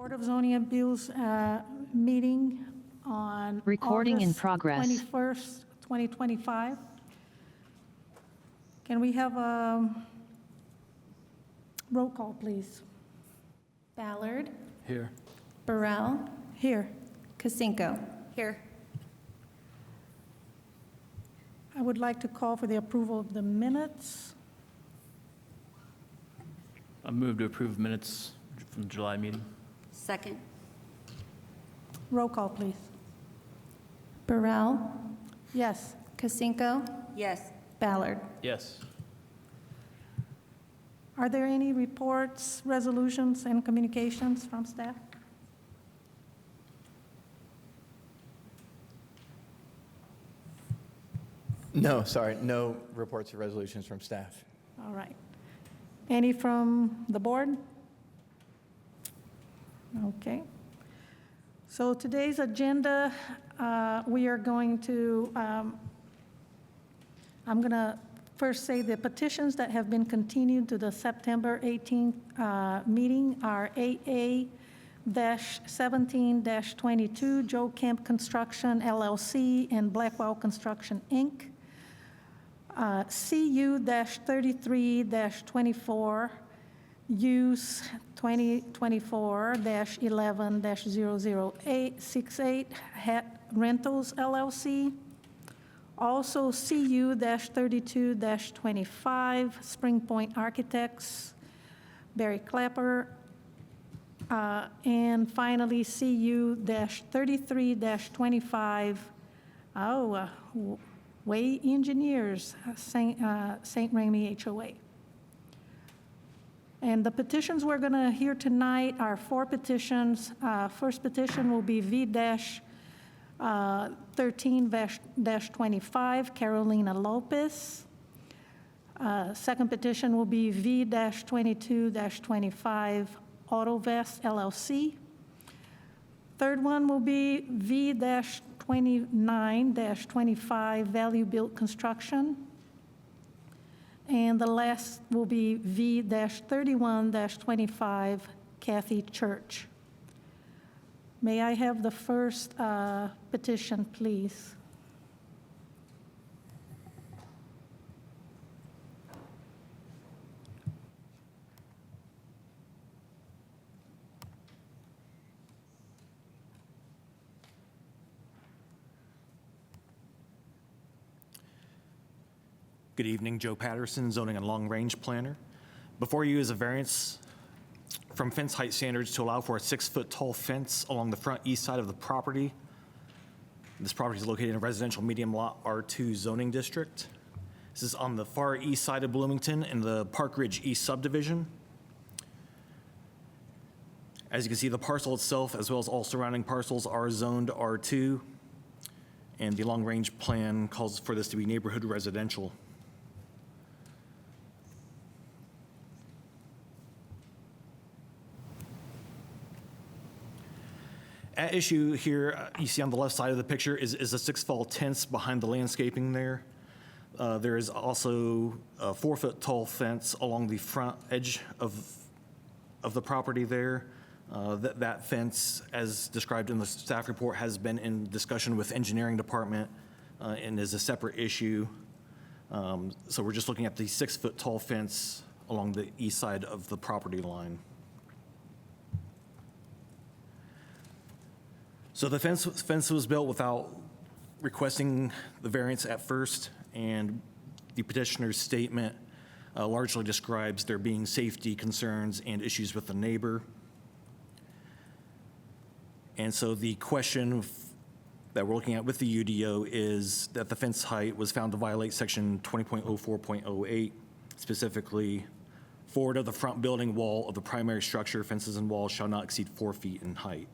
Board of Zoning Appeals meeting on Recording in August progress. 21st, 2025. Can we have a roll call, please? Ballard, Here. Burrell, Here. Kasinko. Here. I would like to call for the approval of the minutes. I move to approve minutes from the July meeting. Second. Roll call, please. Burrell, Yes. Kasinko, Yes. Ballard. Yes. Are there any reports, resolutions, and communications from staff? No, sorry, no reports or resolutions from staff. All right. Any from the board? Okay. So today's agenda, we are going to, I'm going to first say the petitions that have been continued to the September 18th meeting are AA-17-22, Joe Kemp Construction LLC and Blackwell Construction, Inc. CU-33-24, use 2024-11-00868, Het Rentals LLC. Also CU-32-25, Spring Point Architects, Barry Clapper. And finally, CU-33-25, Way Engineers, St. Remy HOA. And the petitions we're going to hear tonight are 4 petitions. First petition will be V-13-25, Carolina Lopez. Second petition will be V-22-25, AutoVest LLC. Third one will be V-29-25, Value Built Construction. And the last will be V-31-25, Kathy Church. May I have the first petition, please? Good evening, Joe Patterson, Zoning and Long Range Planner. Before you is a variance from fence height standards to allow for a 6-foot tall fence along the front east side of the property. This property is located in a residential medium lot R2 zoning district. This is on the far east side of Bloomington in the Park Ridge East subdivision. As you can see, the parcel itself, as well as all surrounding parcels, are zoned R2, and the long range plan calls for this to be neighborhood residential. At issue here, you see on the left side of the picture is a 6-fall tents behind the landscaping there. There is also a 4-foot tall fence along the front edge of the property there. That fence, as described in the staff report, has been in discussion with engineering department and is a separate issue. So we're just looking at the 6-foot tall fence along the east side of the property line. So the fence was built without requesting the variance at first, and the petitioner's statement largely describes there being safety concerns and issues with the neighbor. And so the question that we're looking at with the UDO is that the fence height was found to violate section 20.04.08, specifically forward of the front building wall of the primary structure, fences and walls shall not exceed 4 feet in height.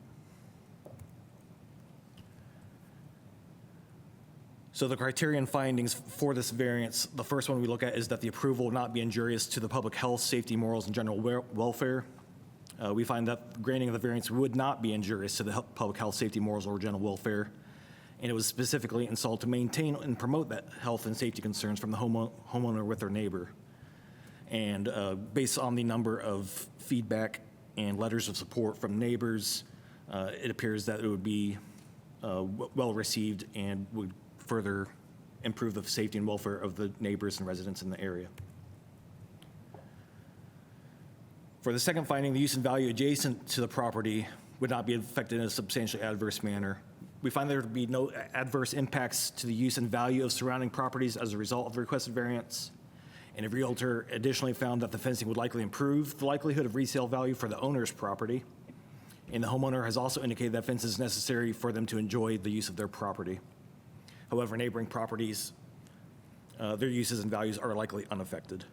So the criterion findings for this variance, the first one we look at is that the approval will not be injurious to the public health, safety, morals, and general welfare. We find that granting of the variance would not be injurious to the public health, safety, morals, or general welfare. And it was specifically installed to maintain and promote that health and safety concerns from the homeowner with their neighbor. And based on the number of feedback and letters of support from neighbors, it appears that it would be well-received and would further improve the safety and welfare of the neighbors and residents in the area. For the second finding, the use and value adjacent to the property would not be affected in a substantially adverse manner. We find there to be no adverse impacts to the use and value of surrounding properties as a result of the requested variance. And a realtor additionally found that the fencing would likely improve the likelihood of resale value for the owner's property. And the homeowner has also indicated that fence is necessary for them to enjoy the use of their property. However, neighboring properties, their uses and values are likely unaffected.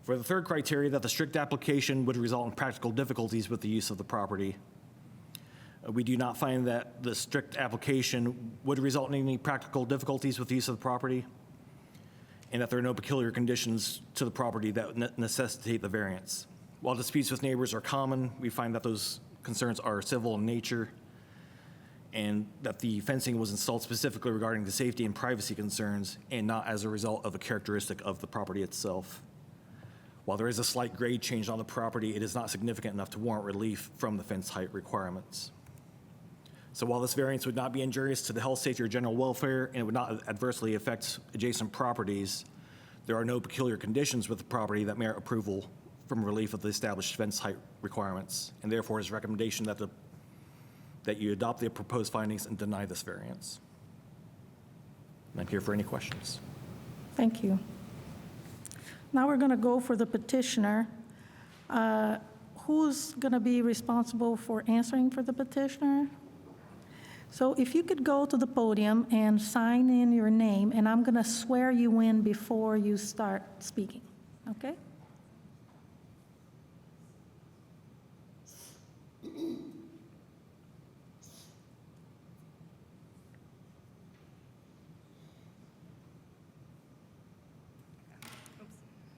For the third criteria, that the strict application would result in practical difficulties with the use of the property. We do not find that the strict application would result in any practical difficulties with the use of the property, and that there are no peculiar conditions to the property that necessitate the variance. While disputes with neighbors are common, we find that those concerns are civil in nature, and that the fencing was installed specifically regarding the safety and privacy concerns and not as a result of a characteristic of the property itself. While there is a slight grade change on the property, it is not significant enough to warrant relief from the fence height requirements. So while this variance would not be injurious to the health, safety, or general welfare, and it would not adversely affect adjacent properties, there are no peculiar conditions with the property that merit approval from relief of the established fence height requirements, and therefore his recommendation that you adopt the proposed findings and deny this variance. And I'm here for any questions. Thank you. Now we're going to go for the petitioner. Who's going to be responsible for answering for the petitioner? So if you could go to the podium and sign in your name, and I'm going to swear you in before you start speaking, okay?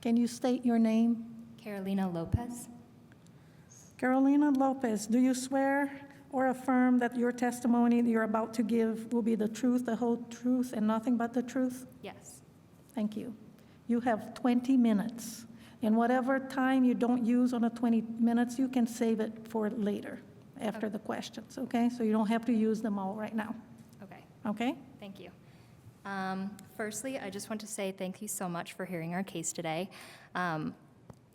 Can you state your name? Carolina Lopez. Carolina Lopez, do you swear or affirm that your testimony that you're about to give will be the truth, the whole truth, and nothing but the truth? Yes. Thank you. You have 20 minutes. And whatever time you don't use on the 20 minutes, you can save it for later, after the questions, okay? So you don't have to use them all right now, Okay. okay? Thank you. Firstly, I just want to say thank you so much for hearing our case today.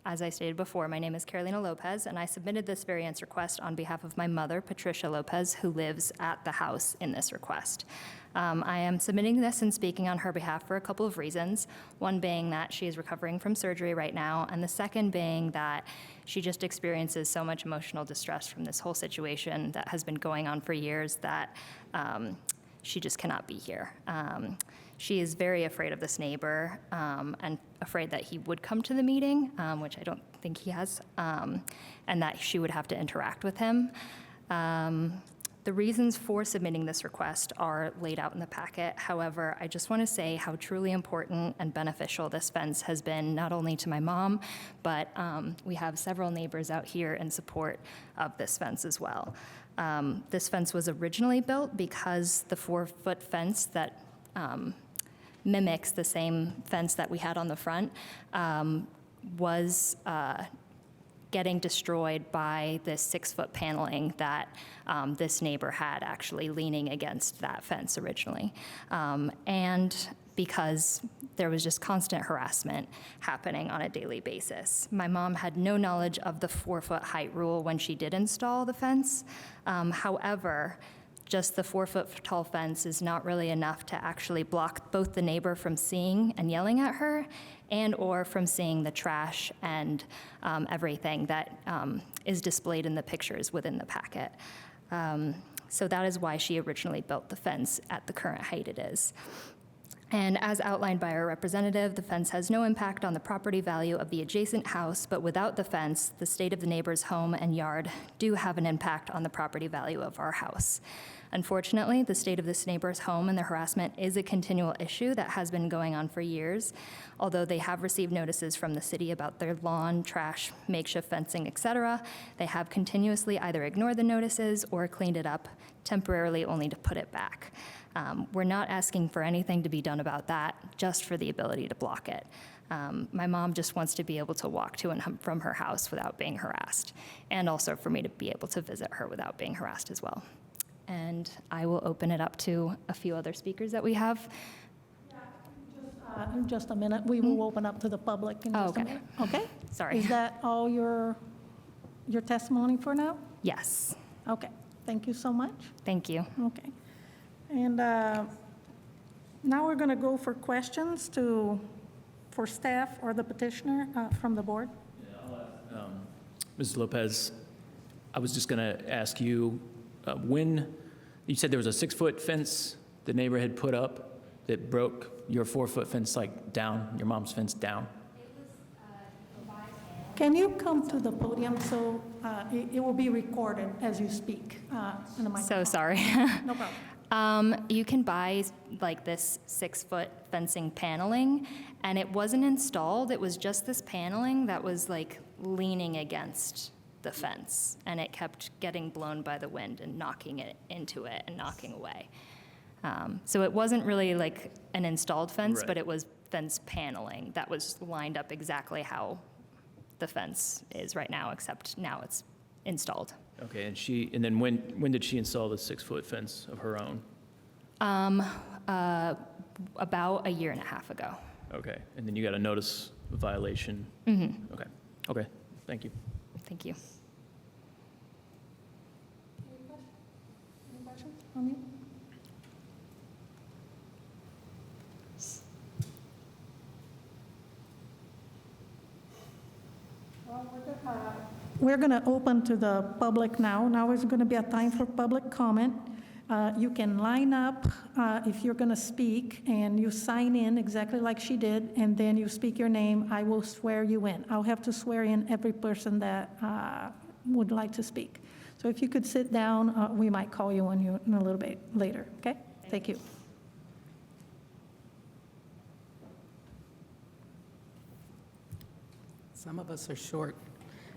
As I stated before, my name is Carolina Lopez, and I submitted this variance request on behalf of my mother, Patricia Lopez, who lives at the house in this request. I am submitting this and speaking on her behalf for a couple of reasons, one being that she is recovering from surgery right now, and the second being that she just experiences so much emotional distress from this whole situation that has been going on for years that she just cannot be here. She is very afraid of this neighbor and afraid that he would come to the meeting, which I don't think he has, and that she would have to interact with him. The reasons for submitting this request are laid out in the packet. However, I just want to say how truly important and beneficial this fence has been, not only to my mom, but we have several neighbors out here in support of this fence as well. This fence was originally built because the 4-foot fence that mimics the same fence that we had on the front was getting destroyed by this 6-foot paneling that this neighbor had actually leaning against that fence originally. And because there was just constant harassment happening on a daily basis. My mom had no knowledge of the 4-foot height rule when she did install the fence. However, just the 4-foot tall fence is not really enough to actually block both the neighbor from seeing and yelling at her and or from seeing the trash and everything that is displayed in the pictures within the packet. So that is why she originally built the fence at the current height it is. And as outlined by our representative, the fence has no impact on the property value of the adjacent house, but without the fence, the state of the neighbor's home and yard do have an impact on the property value of our house. Unfortunately, the state of this neighbor's home and the harassment is a continual issue that has been going on for years. Although they have received notices from the city about their lawn, trash, makeshift fencing, etc., they have continuously either ignored the notices or cleaned it up temporarily only to put it back. We're not asking for anything to be done about that, just for the ability to block it. My mom just wants to be able to walk to and from her house without being harassed, and also for me to be able to visit her without being harassed as well. And I will open it up to a few other speakers that we have. In just a minute, we will open up to the public in Oh, just a okay. minute. Okay? Sorry. Is that all your testimony for now? Yes, Okay, thank you so much. thank you. Okay. And now we're going to go for questions for staff or the petitioner from the board. Mrs. Lopez, I was just going to ask you, when, you said there was a 6-foot fence the neighbor had put up that broke your 4-foot fence, like down, your mom's fence down? Can you come to the podium so it will be recorded as you speak in the microphone? So sorry. No problem. You can buy like this 6-foot fencing paneling, and it wasn't installed. It was just this paneling that was like leaning against the fence, and it kept getting blown by the wind and knocking it into it and knocking away. So it wasn't really like an installed fence, Right. but it was fence paneling that was lined up exactly how the fence is right now, except now it's installed. Okay, and then when did she install the 6-foot fence of her own? About a year and a half ago. Okay, and then you got a notice of violation? Mm-hmm. Okay, thank you. Thank you. Any questions from you? We're going to open to the public now. Now is going to be a time for public comment. You can line up if you're going to speak, and you sign in exactly like she did, and then you speak your name. I will swear you in. I'll have to swear in every person that would like to speak. So if you could sit down, we might call you on you in a little bit later, okay? Thank you. Some of us are short.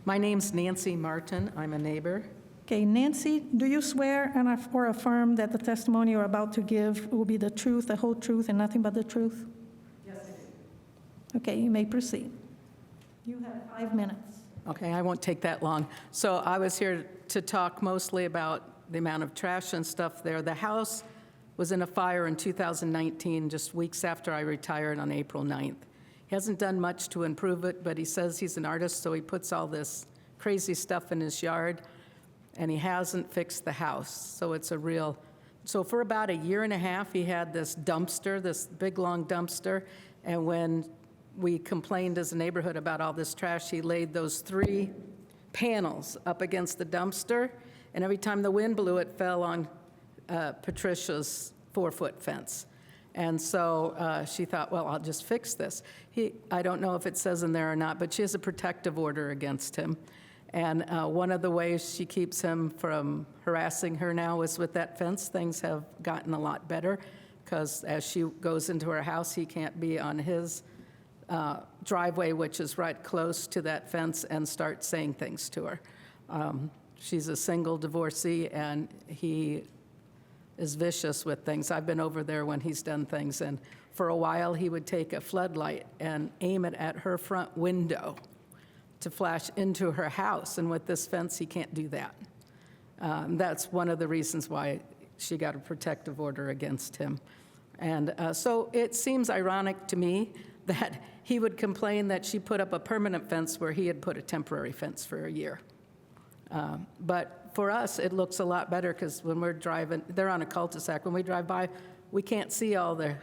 My name's Nancy Martin. I'm a neighbor. Okay, Nancy, do you swear or affirm that the testimony you're about to give will be the truth, the whole truth, and nothing but the truth? Yes, I do. Okay, you may proceed. You have 5 minutes. Okay, I won't take that long. So I was here to talk mostly about the amount of trash and stuff there. The house was in a fire in 2019, just weeks after I retired on April 9th. He hasn't done much to improve it, but he says he's an artist, so he puts all this crazy stuff in his yard, and he hasn't fixed the house. So it's a real, so for about a year and a half, he had this dumpster, this big, long dumpster, and when we complained as a neighborhood about all this trash, he laid those 3 panels up against the dumpster, and every time the wind blew, it fell on Patricia's 4-foot fence. And so she thought, well, I'll just fix this. I don't know if it says in there or not, but she has a protective order against him. And one of the ways she keeps him from harassing her now is with that fence. Things have gotten a lot better, because as she goes into her house, he can't be on his driveway, which is right close to that fence, and start saying things to her. She's a single divorcee, and he is vicious with things. I've been over there when he's done things, and for a while, he would take a floodlight and aim it at her front window to flash into her house, and with this fence, he can't do that. That's one of the reasons why she got a protective order against him. And so it seems ironic to me that he would complain that she put up a permanent fence where he had put a temporary fence for a year. But for us, it looks a lot better, because when we're driving, they're on a cul-de-sac. When we drive by, we can't see all the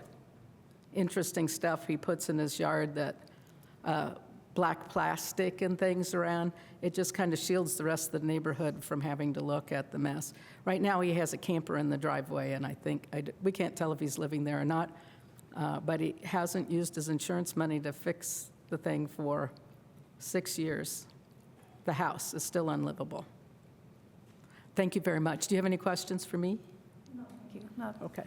interesting stuff he puts in his yard, that black plastic and things around. It just kind of shields the rest of the neighborhood from having to look at the mess. Right now, he has a camper in the driveway, and I think, we can't tell if he's living there or not, but he hasn't used his insurance money to fix the thing for 6 years. The house is still unlivable. Thank you very much. Do you have any questions for me? No, thank you. Not- Okay.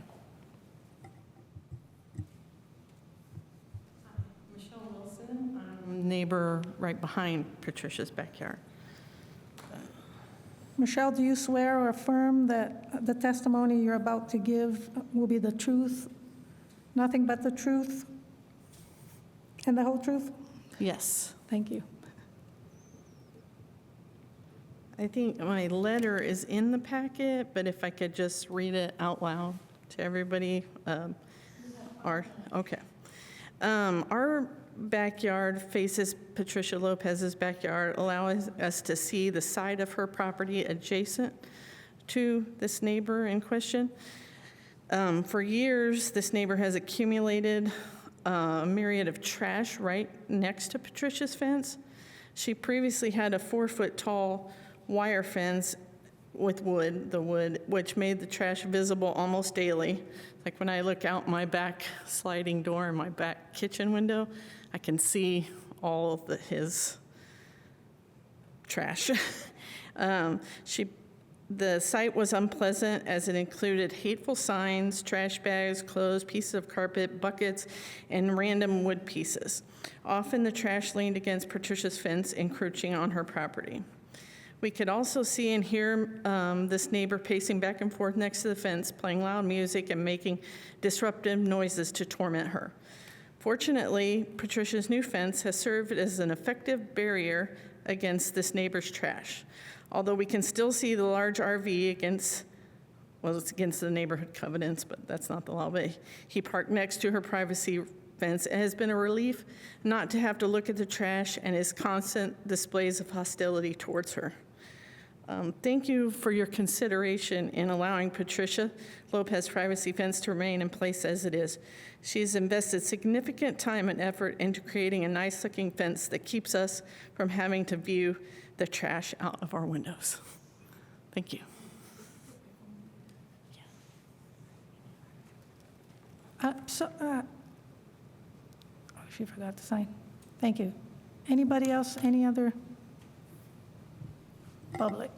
Michelle Wilson, I'm neighbor right behind Patricia's backyard. Michelle, do you swear or affirm that the testimony you're about to give will be the truth, nothing but the truth? And the whole truth? Yes. Thank you. I think my letter is in the packet, but if I could just read it out loud to everybody. Okay. Our backyard faces Patricia Lopez's backyard, allowing us to see the side of her property adjacent to this neighbor in question. For years, this neighbor has accumulated a myriad of trash right next to Patricia's fence. She previously had a 4-foot-tall wire fence with wood, which made the trash visible almost daily. Like when I look out my back sliding door and my back kitchen window, I can see all of his trash. The site was unpleasant as it included hateful signs, trash bags, clothes, pieces of carpet, buckets, and random wood pieces. Often the trash leaned against Patricia's fence, encroaching on her property. We could also see and hear this neighbor pacing back and forth next to the fence, playing loud music and making disruptive noises to torment her. Fortunately, Patricia's new fence has served as an effective barrier against this neighbor's trash. Although we can still see the large RV against the neighborhood covenants, but that's not the law, but he parked next to her privacy fence. It has been a relief not to have to look at the trash and his constant displays of hostility towards her. Thank you for your consideration in allowing Patricia Lopez privacy fence to remain in place as it is. She's invested significant time and effort into creating a nice-looking fence that keeps us from having to view the trash out of our windows. Thank you. She forgot to sign. Thank you. Anybody else, any other public?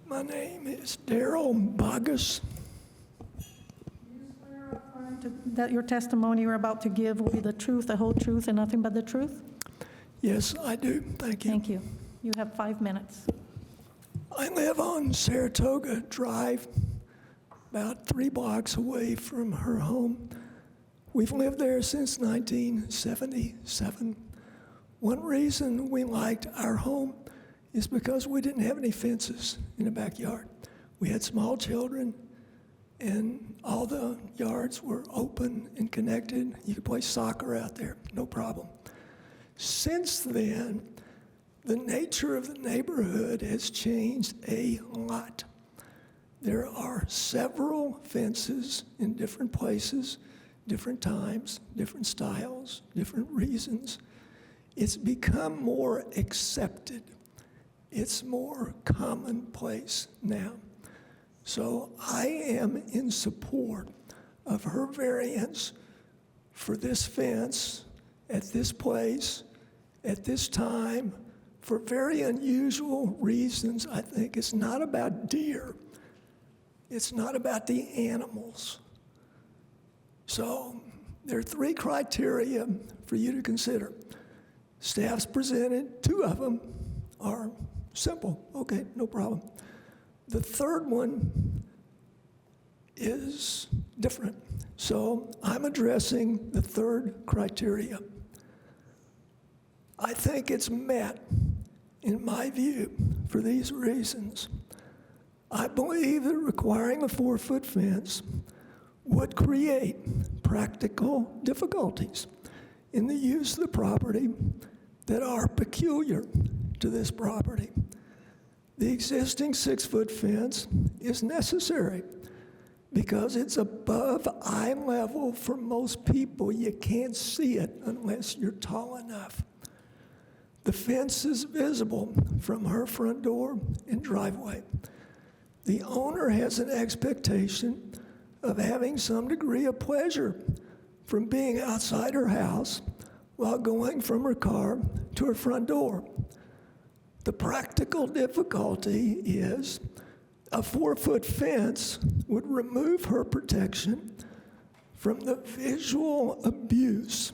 My name is Daryl Bogus. That your testimony you're about to give will be the truth, the whole truth, and nothing but the truth? Yes, I do. Thank you. Thank you. You have 5 minutes. I live on Saratoga Drive, about 3 blocks away from her home. We've lived there since 1977. One reason we liked our home is because we didn't have any fences in the backyard. We had small children, and all the yards were open and connected. You could play soccer out there, no problem. Since then, the nature of the neighborhood has changed a lot. There are several fences in different places, different times, different styles, different reasons. It's become more accepted. It's more commonplace now. So I am in support of her variance for this fence at this place, at this time, for very unusual reasons. I think it's not about deer. It's not about the animals. So there are 3 criteria for you to consider. Staff's presented 2 of them are simple. Okay, no problem. The third one is different. So I'm addressing the third criteria. I think it's met, in my view, for these reasons. I believe that requiring a 4-foot fence would create practical difficulties in the use of the property that are peculiar to this property. The existing 6-foot fence is necessary because it's above eye level for most people. You can't see it unless you're tall enough. The fence is visible from her front door and driveway. The owner has an expectation of having some degree of pleasure from being outside her house while going from her car to her front door. The practical difficulty is a 4-foot fence would remove her protection from the visual abuse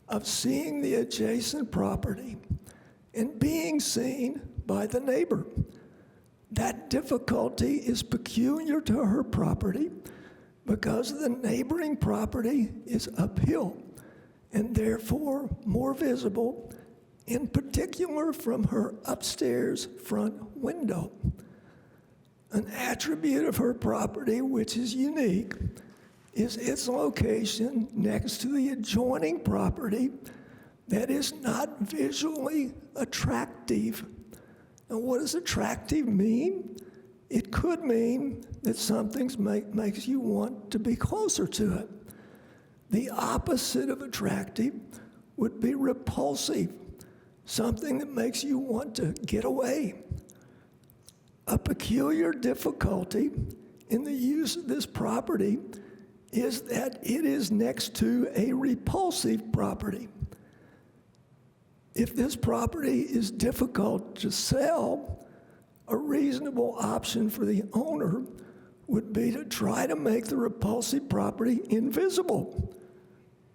of seeing the adjacent property and being seen by the neighbor. That difficulty is peculiar to her property because the neighboring property is uphill and therefore more visible, in particular from her upstairs front window. An attribute of her property which is unique is its location next to the adjoining property that is not visually attractive. And what does attractive mean? It could mean that something makes you want to be closer to it. The opposite of attractive would be repulsive, something that makes you want to get away. A peculiar difficulty in the use of this property is that it is next to a repulsive property. If this property is difficult to sell, a reasonable option for the owner would be to try to make the repulsive property invisible,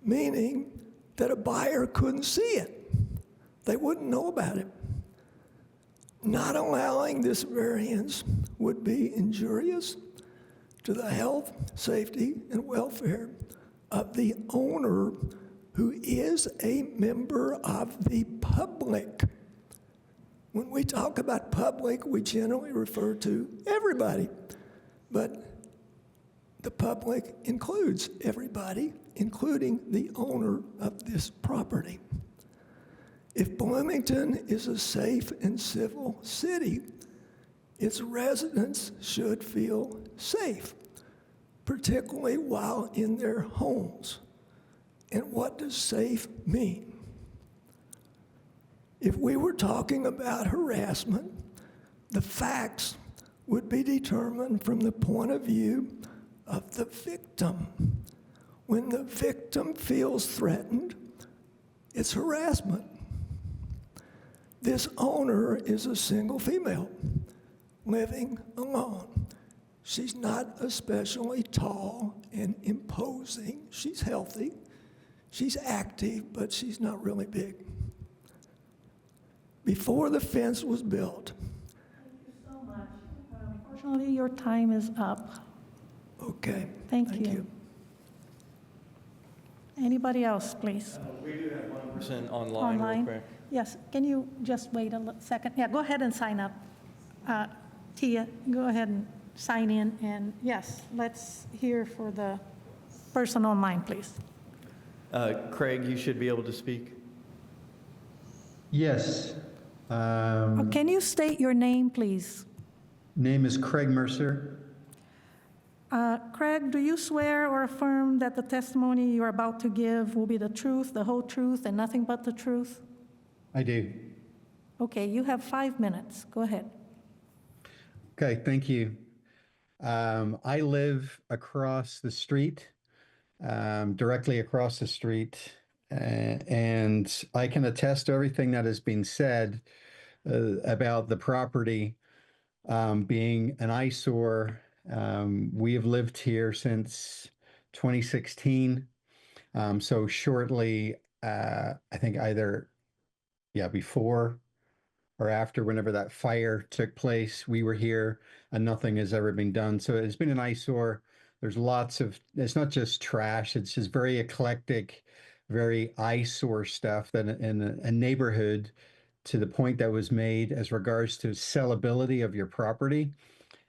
meaning that a buyer couldn't see it. They wouldn't know about it. Not allowing this variance would be injurious to the health, safety, and welfare of the owner, who is a member of the public. When we talk about public, we generally refer to everybody, but the public includes everybody, including the owner of this property. If Bloomington is a safe and civil city, its residents should feel safe, particularly while in their homes. And what does safe mean? If we were talking about harassment, the facts would be determined from the point of view of the victim. When the victim feels threatened, it's harassment. This owner is a single female living alone. She's not especially tall and imposing. She's healthy. She's active, but she's not really big. Before the fence was built. Thank you so much. Unfortunately, your time is up. Okay. Thank you. Anybody else, please? We do have one person online real quick. Yes, can you just wait a second? Yeah, go ahead and sign up. Tia, go ahead and sign in, and yes, let's hear for the person online, please. Craig, you should be able to speak. Yes. Can you state your name, please? Name is Craig Mercer. Craig, do you swear or affirm that the testimony you are about to give will be the truth, the whole truth, and nothing but the truth? I do. Okay, you have 5 minutes. Go ahead. Okay, thank you. I live across the street, directly across the street, and I can attest to everything that has been said about the property being an eyesore. We have lived here since 2016, so shortly, I think either, before or after, whenever that fire took place, we were here and nothing has ever been done. So it's been an eyesore. There's lots of, it's not just trash, it's just very eclectic, very eyesore stuff that in a neighborhood, to the point that was made as regards to sellability of your property,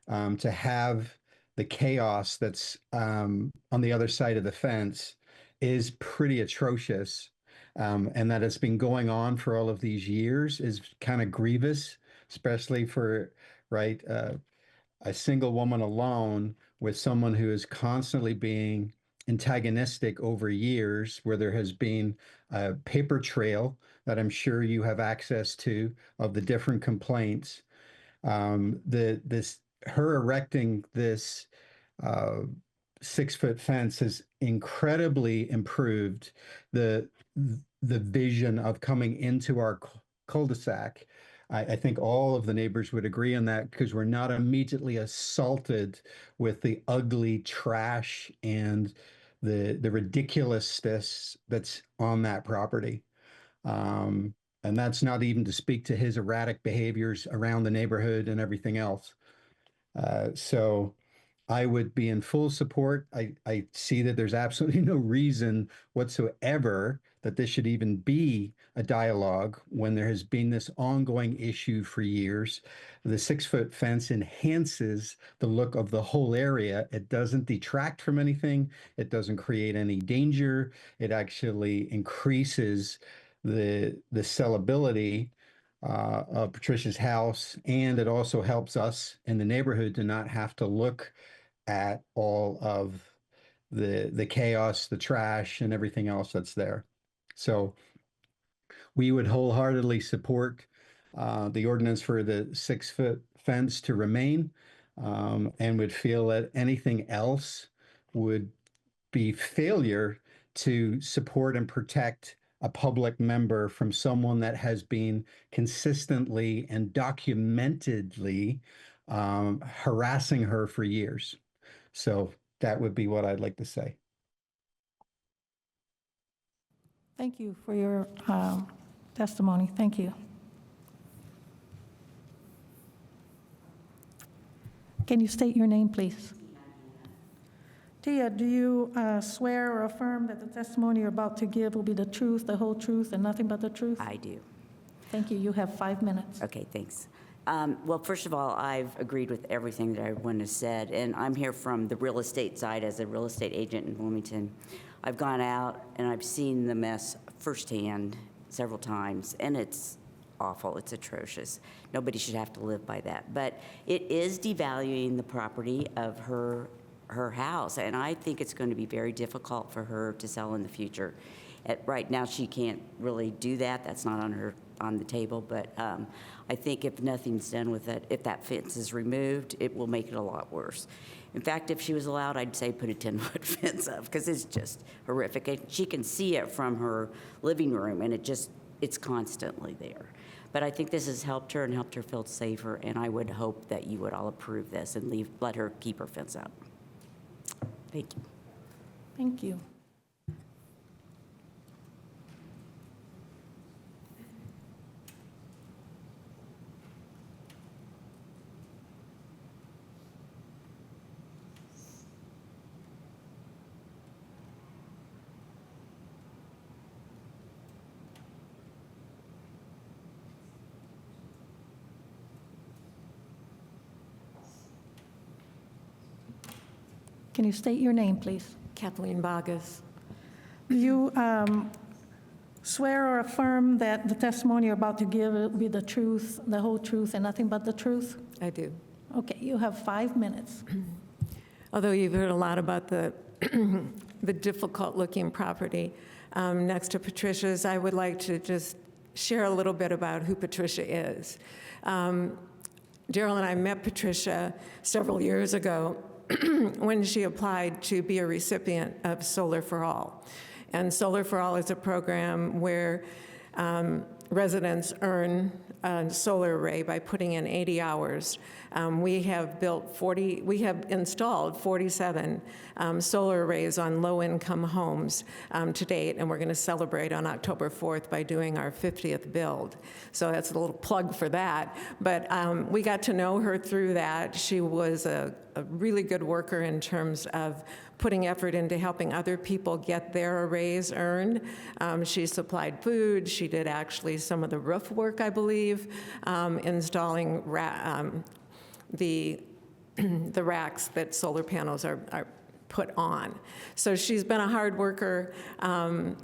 to have the chaos that's on the other side of the fence is pretty atrocious. And that it's been going on for all of these years is kind of grievous, especially for, a single woman alone with someone who is constantly being antagonistic over years, where there has been a paper trail that I'm sure you have access to of the different complaints. Her erecting this uh, 6-foot fence has incredibly improved the the vision of coming into our cul-de-sac. I think all of the neighbors would agree on that, because we're not immediately assaulted with the ugly trash and the ridiculousness that's on that property. And that's not even to speak to his erratic behaviors around the neighborhood and everything else. So I would be in full support. I see that there's absolutely no reason whatsoever that this should even be a dialogue when there has been this ongoing issue for years. The 6-foot fence enhances the look of the whole area. It doesn't detract from anything. It doesn't create any danger. It actually increases the sellability of Patricia's house, and it also helps us in the neighborhood to not have to look at all of the chaos, the trash, and everything else that's there. So we would wholeheartedly support the ordinance for the 6-foot fence to remain, and would feel that anything else would be failure to support and protect a public member from someone that has been consistently and documentedly harassing her for years. So that would be what I'd like to say. Thank you for your testimony. Thank you. Can you state your name, please? Tia, do you swear or affirm that the testimony you're about to give will be the truth, the whole truth, and nothing but the truth? I do. Thank you. You have 5 minutes. Okay, thanks. Well, first of all, I've agreed with everything that everyone has said, and I'm here from the real estate side as a real estate agent in Bloomington. I've gone out and I've seen the mess firsthand several times, and it's awful. It's atrocious. Nobody should have to live by that. But it is devaluing the property of her house, and I think it's going to be very difficult for her to sell in the future. Right now, she can't really do that. That's not on the table, but I think if nothing's done with it, if that fence is removed, it will make it a lot worse. In fact, if she was allowed, I'd say put a 10-foot fence up, because it's just horrific. And she can see it from her living room, and it's constantly there. But I think this has helped her and helped her feel safer, and I would hope that you would all approve this and let her keep her fence up. Thank you. Thank you. Can you state your name, please? Kathleen Vargas. Do you swear or affirm that the testimony you're about to give will be the truth, the whole truth, and nothing but the truth? I do. Okay, you have 5 minutes. Although you've heard a lot about the the difficult-looking property next to Patricia's, I would like to just share a little bit about who Patricia is. Daryl and I met Patricia several years ago when she applied to be a recipient of Solar for All. And Solar for All is a program where residents earn a solar array by putting in 80 hours. We have installed 47 solar arrays on low-income homes to date, and we're going to celebrate on October 4th by doing our 50th build. So that's a little plug for that. But we got to know her through that. She was a really good worker in terms of putting effort into helping other people get their arrays earned. She supplied food. She did actually some of the roof work, I believe, installing the racks that solar panels are put on. So she's been a hard worker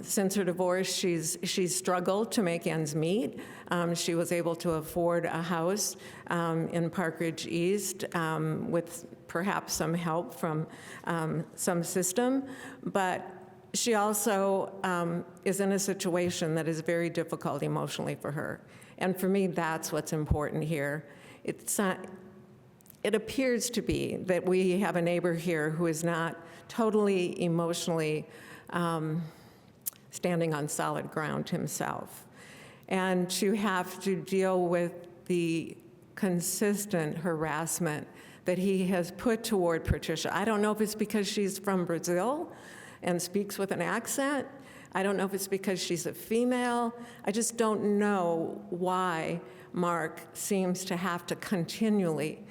since her divorce. She's struggled to make ends meet. She was able to afford a house in Park Ridge East with perhaps some help from some system, but she also is in a situation that is very difficult emotionally for her. And for me, that's what's important here. It appears to be that we have a neighbor here who is not totally emotionally standing on solid ground himself. And to have to deal with the consistent harassment that he has put toward Patricia. I don't know if it's because she's from Brazil and speaks with an accent. I don't know if it's because she's a female. I just don't know why Mark seems to have to continually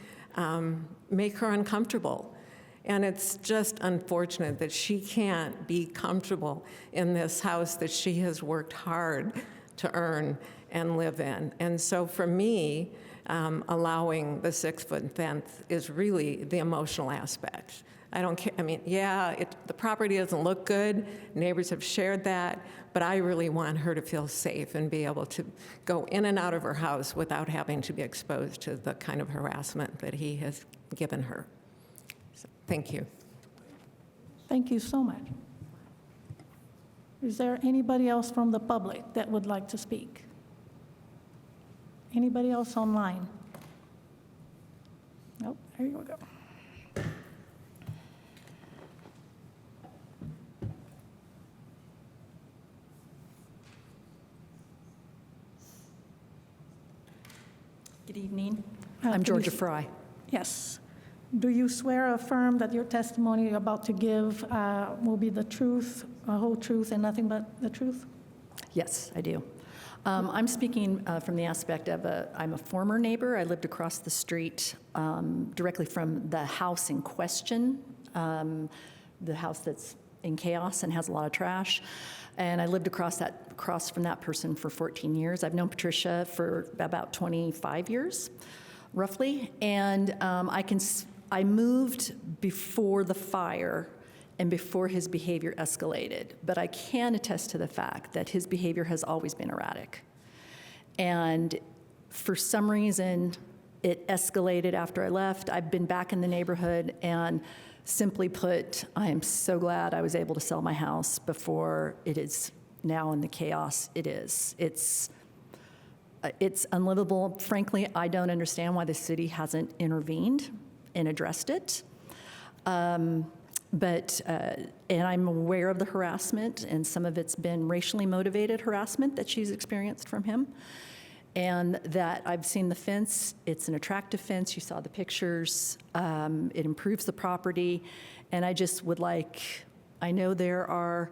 make her uncomfortable. And it's just unfortunate that she can't be comfortable in this house that she has worked hard to earn and live in. And so for me, allowing the 6-foot fence is really the emotional aspect. I don't care, I mean, yeah, the property doesn't look good, neighbors have shared that, but I really want her to feel safe and be able to go in and out of her house without having to be exposed to the kind of harassment that he has given her. So, thank you. Thank you so much. Is there anybody else from the public that would like to speak? Anybody else online? Nope, there you go. Good evening. please. I'm Georgia Fry. Yes. Do you swear or affirm that your testimony you're about to give will be the truth, the whole truth, and nothing but the truth? Yes, I do. I'm speaking from the aspect of I'm a former neighbor. I lived across the street directly from the house in question, the house that's in chaos and has a lot of trash. And I lived across from that person for 14 years. I've known Patricia for about 25 years, roughly. And I moved before the fire and before his behavior escalated. But I can attest to the fact that his behavior has always been erratic. And for some reason, it escalated after I left. I've been back in the neighborhood, and simply put, I am so glad I was able to sell my house before it is now in the chaos it is. It's unlivable. Frankly, I don't understand why the city hasn't intervened and addressed it. And I'm aware of the harassment, and some of it's been racially motivated harassment that she's experienced from him. And that I've seen the fence. It's an attractive fence. You saw the pictures. It improves the property. And I just would I know there are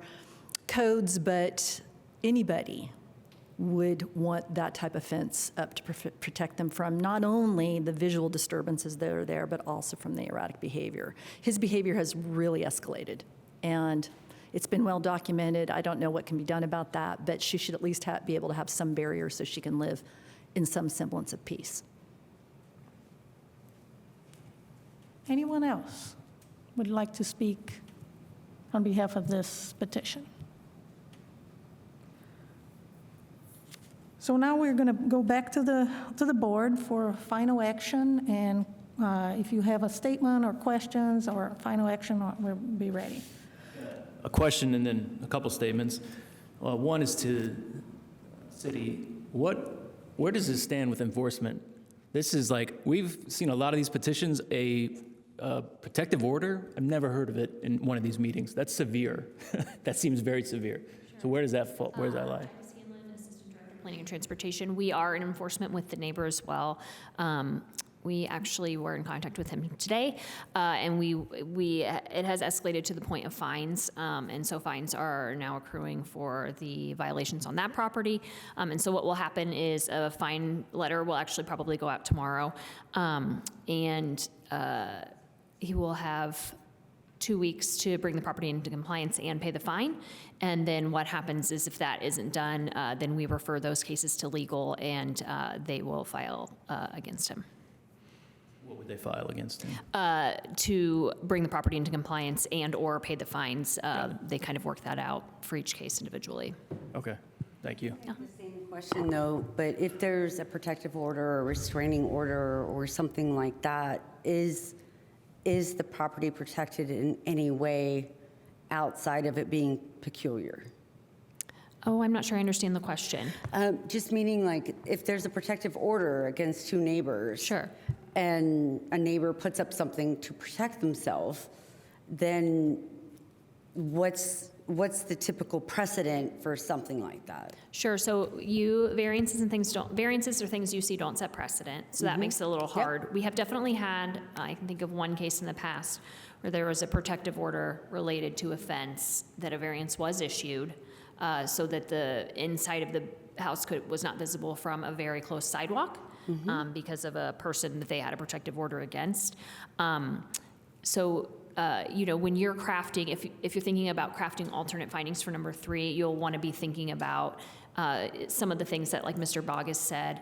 codes, but anybody would want that type of fence up to protect them from not only the visual disturbances that are there, but also from the erratic behavior. His behavior has really escalated, and it's been well documented. I don't know what can be done about that, but she should at least be able to have some barrier so she can live in some semblance of peace. Anyone else would like to speak on behalf of this petition? So now we're going to go back to the board for final action, and if you have a statement or questions or final action, we'll be ready. A question and then a couple statements. One is to city. Where does this stand with enforcement? This is we've seen a lot of these petitions, a protective order. I've never heard of it in one of these meetings. That's severe. That seems very severe. Sure. So where does that fall? Where does that lie? Planning and Transportation. We are in enforcement with the neighbor as well. We actually were in contact with him today, and it has escalated to the point of fines, and so fines are now accruing for the violations on that property. And so what will happen is a fine letter will actually probably go out tomorrow, and he will have 2 weeks to bring the property into compliance and pay the fine. And then what happens is if that isn't done, then we refer those cases to legal, and they will file against him. What would they file against him? To bring the property into compliance and/or pay the fines. They kind of work that out for each case individually. Okay, thank you. Same question, though, but if there's a protective order or restraining order or something like that, is the property protected in any way outside of it being peculiar? Oh, I'm not sure I understand the question. Just meaning like if there's a protective order against two neighbors. Sure. And a neighbor puts up something to protect themselves, then what's the typical precedent for something like that? Sure. So variances or things you see don't set precedent. So that makes it a little hard. We have definitely had, I can think of one case in the past where there was a protective order related to a fence that a variance was issued so that the inside of the house was not visible from a very close sidewalk because of a person that they had a protective order against. When you're crafting, if you're thinking about crafting alternate findings for number 3, you'll want to be thinking about some of the things that, like Mr. Boggess said,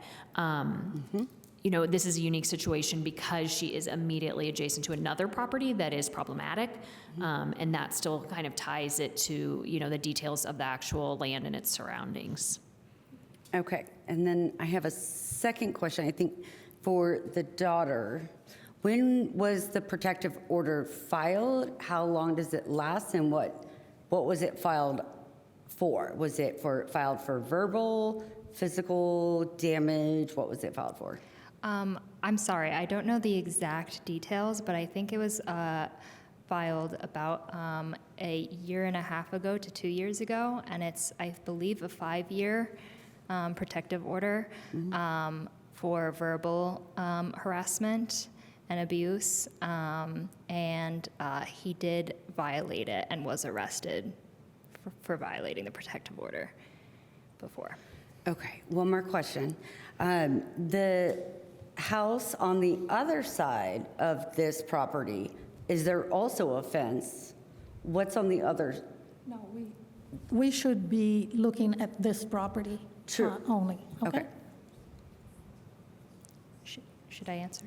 this is a unique situation because she is immediately adjacent to another property that is problematic, and that still kind of ties it to, the details of the actual land and its surroundings. Okay, and then I have a second question, I think, for the daughter. When was the protective order filed? How long does it last? And what was it filed for? Was it filed for verbal, physical damage? What was it filed for? I'm sorry, I don't know the exact details, but I think it was filed about a year and a half ago to 2 years ago, and it's, I believe, a 5-year protective order for verbal harassment and abuse, and he did violate it and was arrested for violating the protective order before. Okay, one more question. The house on the other side of this property, is there also a fence? What's on the other? No, we should be looking at this property only, okay? Should I answer?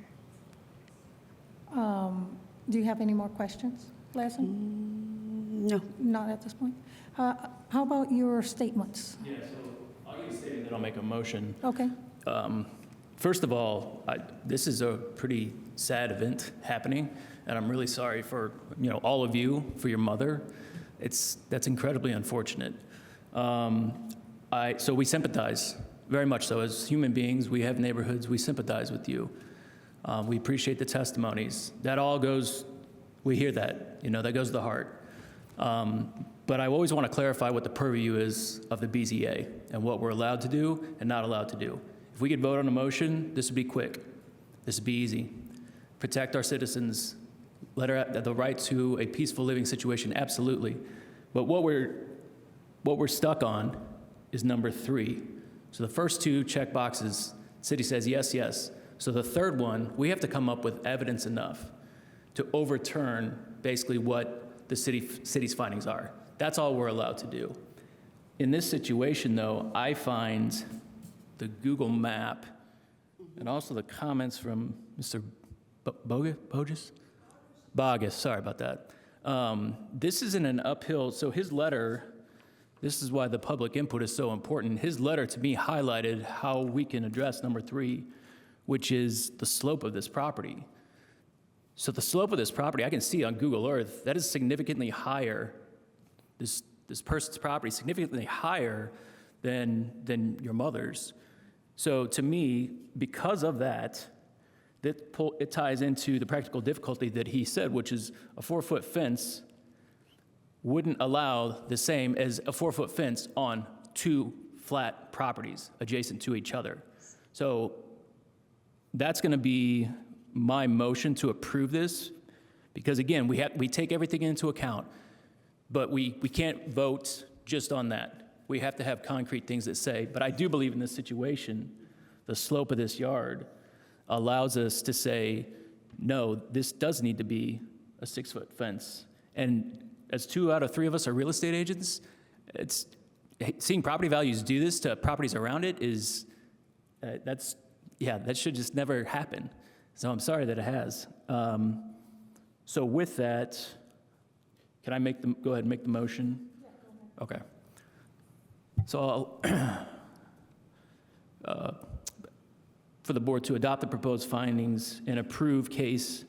Do you have any more questions, Leslie? No. Not at this point. How about your statements? Yeah, so I'll give a statement, then I'll make a motion. Okay. First of all, this is a pretty sad event happening, and I'm really sorry for all of you, for your mother. That's incredibly unfortunate. So we sympathize, very much so. As human beings, we have neighborhoods, we sympathize with you. We appreciate the testimonies. That all goes, we hear that, that goes to the heart. But I always want to clarify what the purview is of the BZA and what we're allowed to do and not allowed to do. If we could vote on a motion, this would be quick. This would be easy. Protect our citizens, let her have the right to a peaceful living situation, absolutely. But what we're stuck on is number 3. So the first 2 check boxes, city says yes, yes. So the third one, we have to come up with evidence enough to overturn basically what the city's findings are. That's all we're allowed to do. In this situation, though, I find the Google map and also the comments from Mr. Boggess, sorry about that. This isn't an uphill, so his letter, this is why the public input is so important. His letter to me highlighted how we can address number 3, which is the slope of this property. So the slope of this property, I can see on Google Earth, that is significantly higher, this person's property is significantly higher than your mother's. So to me, because of that, it ties into the practical difficulty that he said, which is a 4-foot fence wouldn't allow the same as a 4-foot fence on 2 flat properties adjacent to each other. So that's going to be my motion to approve this, because again, we take everything into account, but we can't vote just on that. We have to have concrete things that say, but I do believe in this situation, the slope of this yard allows us to say, no, this does need to be a 6-foot fence. And as 2 out of 3 of us are real estate agents, seeing property values do this to properties around it is, that should just never happen. So I'm sorry that it has. So with that, can I go ahead and make the motion? Okay. So I'll, for the board to adopt the proposed findings and approve case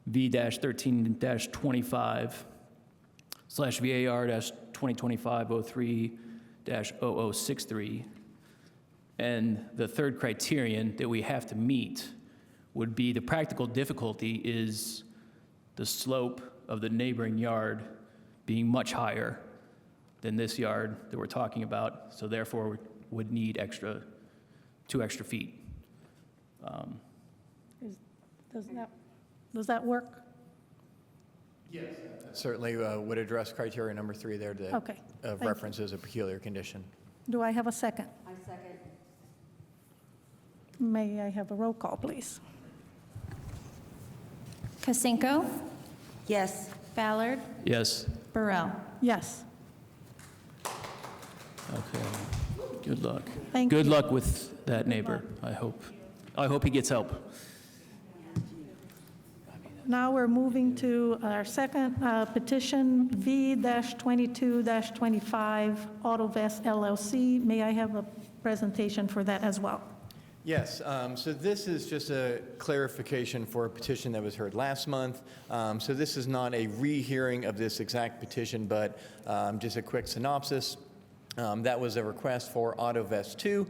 V-13-25/VAR-2025-03-0063. And the third criterion that we have to meet would be the practical difficulty is the slope of the neighboring yard being much higher than this yard that we're talking about, so therefore we would need 2 extra feet. Does that work? Yes. Certainly would address criteria number 3 there that Okay, thank you. references a peculiar condition. Do I have a second? I second. May I have a roll call, please? Kasinko, Yes. Ballard, Yes? Burrell. Yes. Okay. Good luck. Thank Good you. luck with that neighbor, I hope. I hope he gets help. Now we're moving to our second petition, V-22-25, AutoVest LLC. May I have a presentation for that as well? Yes, so this is just a clarification for a petition that was heard last month. So this is not a rehearing of this exact petition, but just a quick synopsis. That was a request for AutoVest 2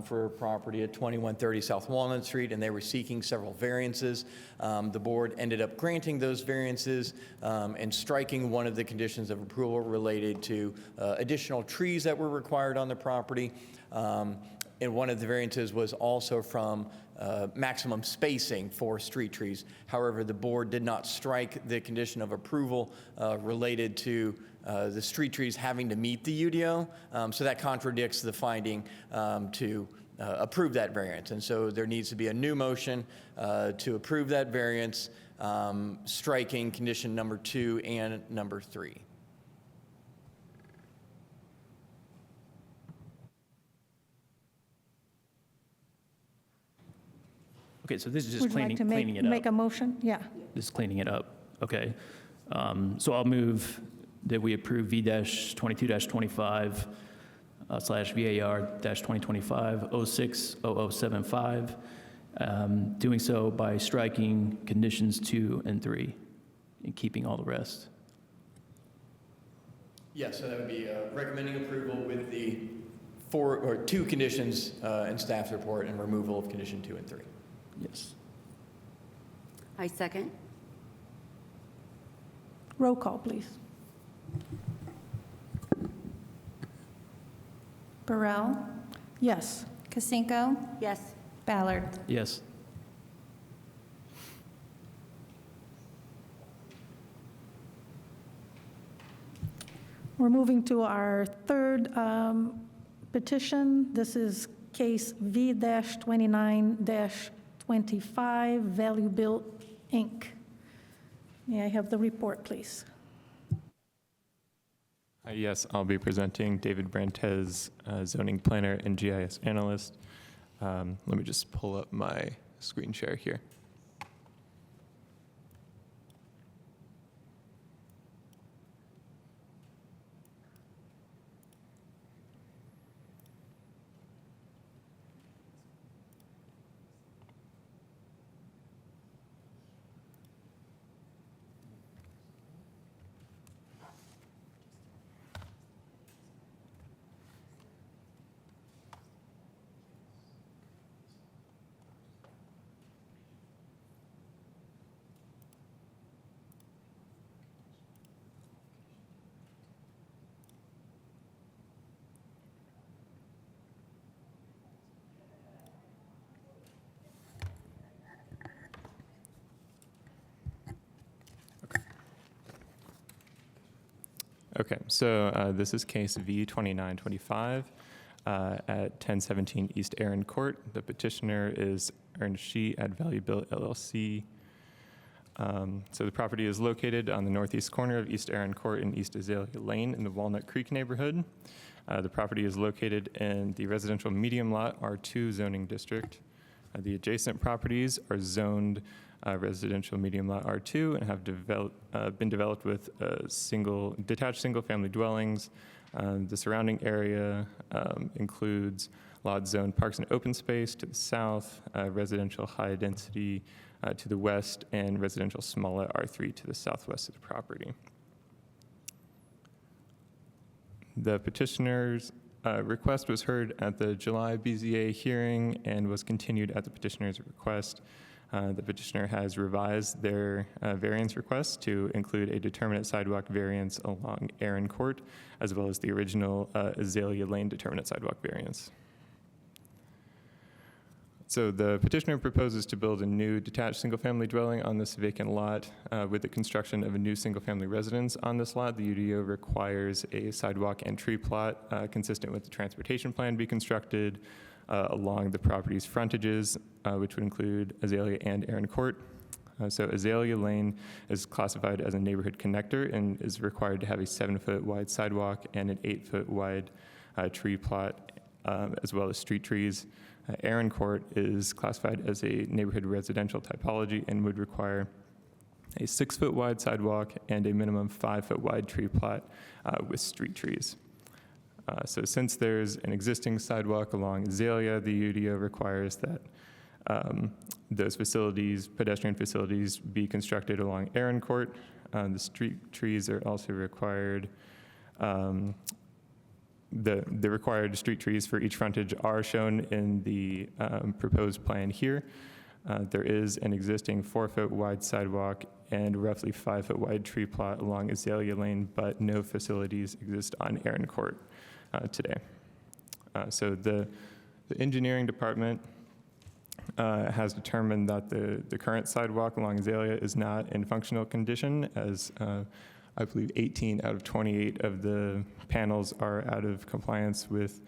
for a property at 2130 South Walnut Street, and they were seeking several variances. The board ended up granting those variances and striking one of the conditions of approval related to additional trees that were required on the property. And one of the variances was also from maximum spacing for street trees. However, the board did not strike the condition of approval related to the street trees having to meet the UDO. So that contradicts the finding to approve that variance. And so there needs to be a new motion to approve that variance, striking condition number 2 and number 3. Okay, so this is just Would you like to cleaning it up. make a motion? Yeah. Just cleaning it up, okay. So I'll move that we approve V-22-25 slash VAR-2025-06-0075, doing so by striking conditions 2 and 3 and keeping all the rest. Yes, so that would be recommending approval with the 2 conditions in staff's report and removal of condition 2 and 3. Yes. I second. Roll call, please. Burrell, Yes. Kasinko, Yes. Ballard. Yes. We're moving to our third petition. This is case V-29-25, Value Built, Inc. May I have the report, please? Yes, I'll be presenting David Brantez, zoning planner and GIS analyst. Let me just pull up my screen share here. Okay, so this is case V-2925 at 1017 East Erin Court. The petitioner is Ernst Shi at Value Built LLC. So the property is located on the northeast corner of East Erin Court and East Azalea Lane in the Walnut Creek neighborhood. The property is located in the residential medium lot R2 zoning district. The adjacent properties are zoned residential medium lot R2 and have been developed with detached single-family dwellings. The surrounding area includes lot zoned parks and open space to the south, residential high density to the west, and residential small lot R3 to the southwest of the property. The petitioner's request was heard at the July BZA hearing and was continued at the petitioner's request. The petitioner has revised their variance request to include a determinate sidewalk variance along Aaron Court, as well as the original Azalea Lane determinate sidewalk variance. So the petitioner proposes to build a new detached single-family dwelling on this vacant lot. With the construction of a new single-family residence on this lot, the UDO requires a sidewalk and tree plot consistent with the transportation plan be constructed along the property's frontages, which would include Azalea and Aaron Court. So Azalea Lane is classified as a neighborhood connector and is required to have a 7-foot wide sidewalk and an 8-foot wide tree plot, as well as street trees. Aaron Court is classified as a neighborhood residential typology and would require a 6-foot wide sidewalk and a minimum 5-foot wide tree plot with street trees. So since there's an existing sidewalk along Azalea, the UDO requires that those facilities, pedestrian facilities, be constructed along Aaron Court. The street trees are also required. The required street trees for each frontage are shown in the proposed plan here. There is an existing 4-foot wide sidewalk and roughly 5-foot wide tree plot along Azalea Lane, but no facilities exist on Aaron Court today. So the engineering department has determined that the current sidewalk along Azalea is not in functional condition, as I believe 18 out of 28 of the panels are out of compliance with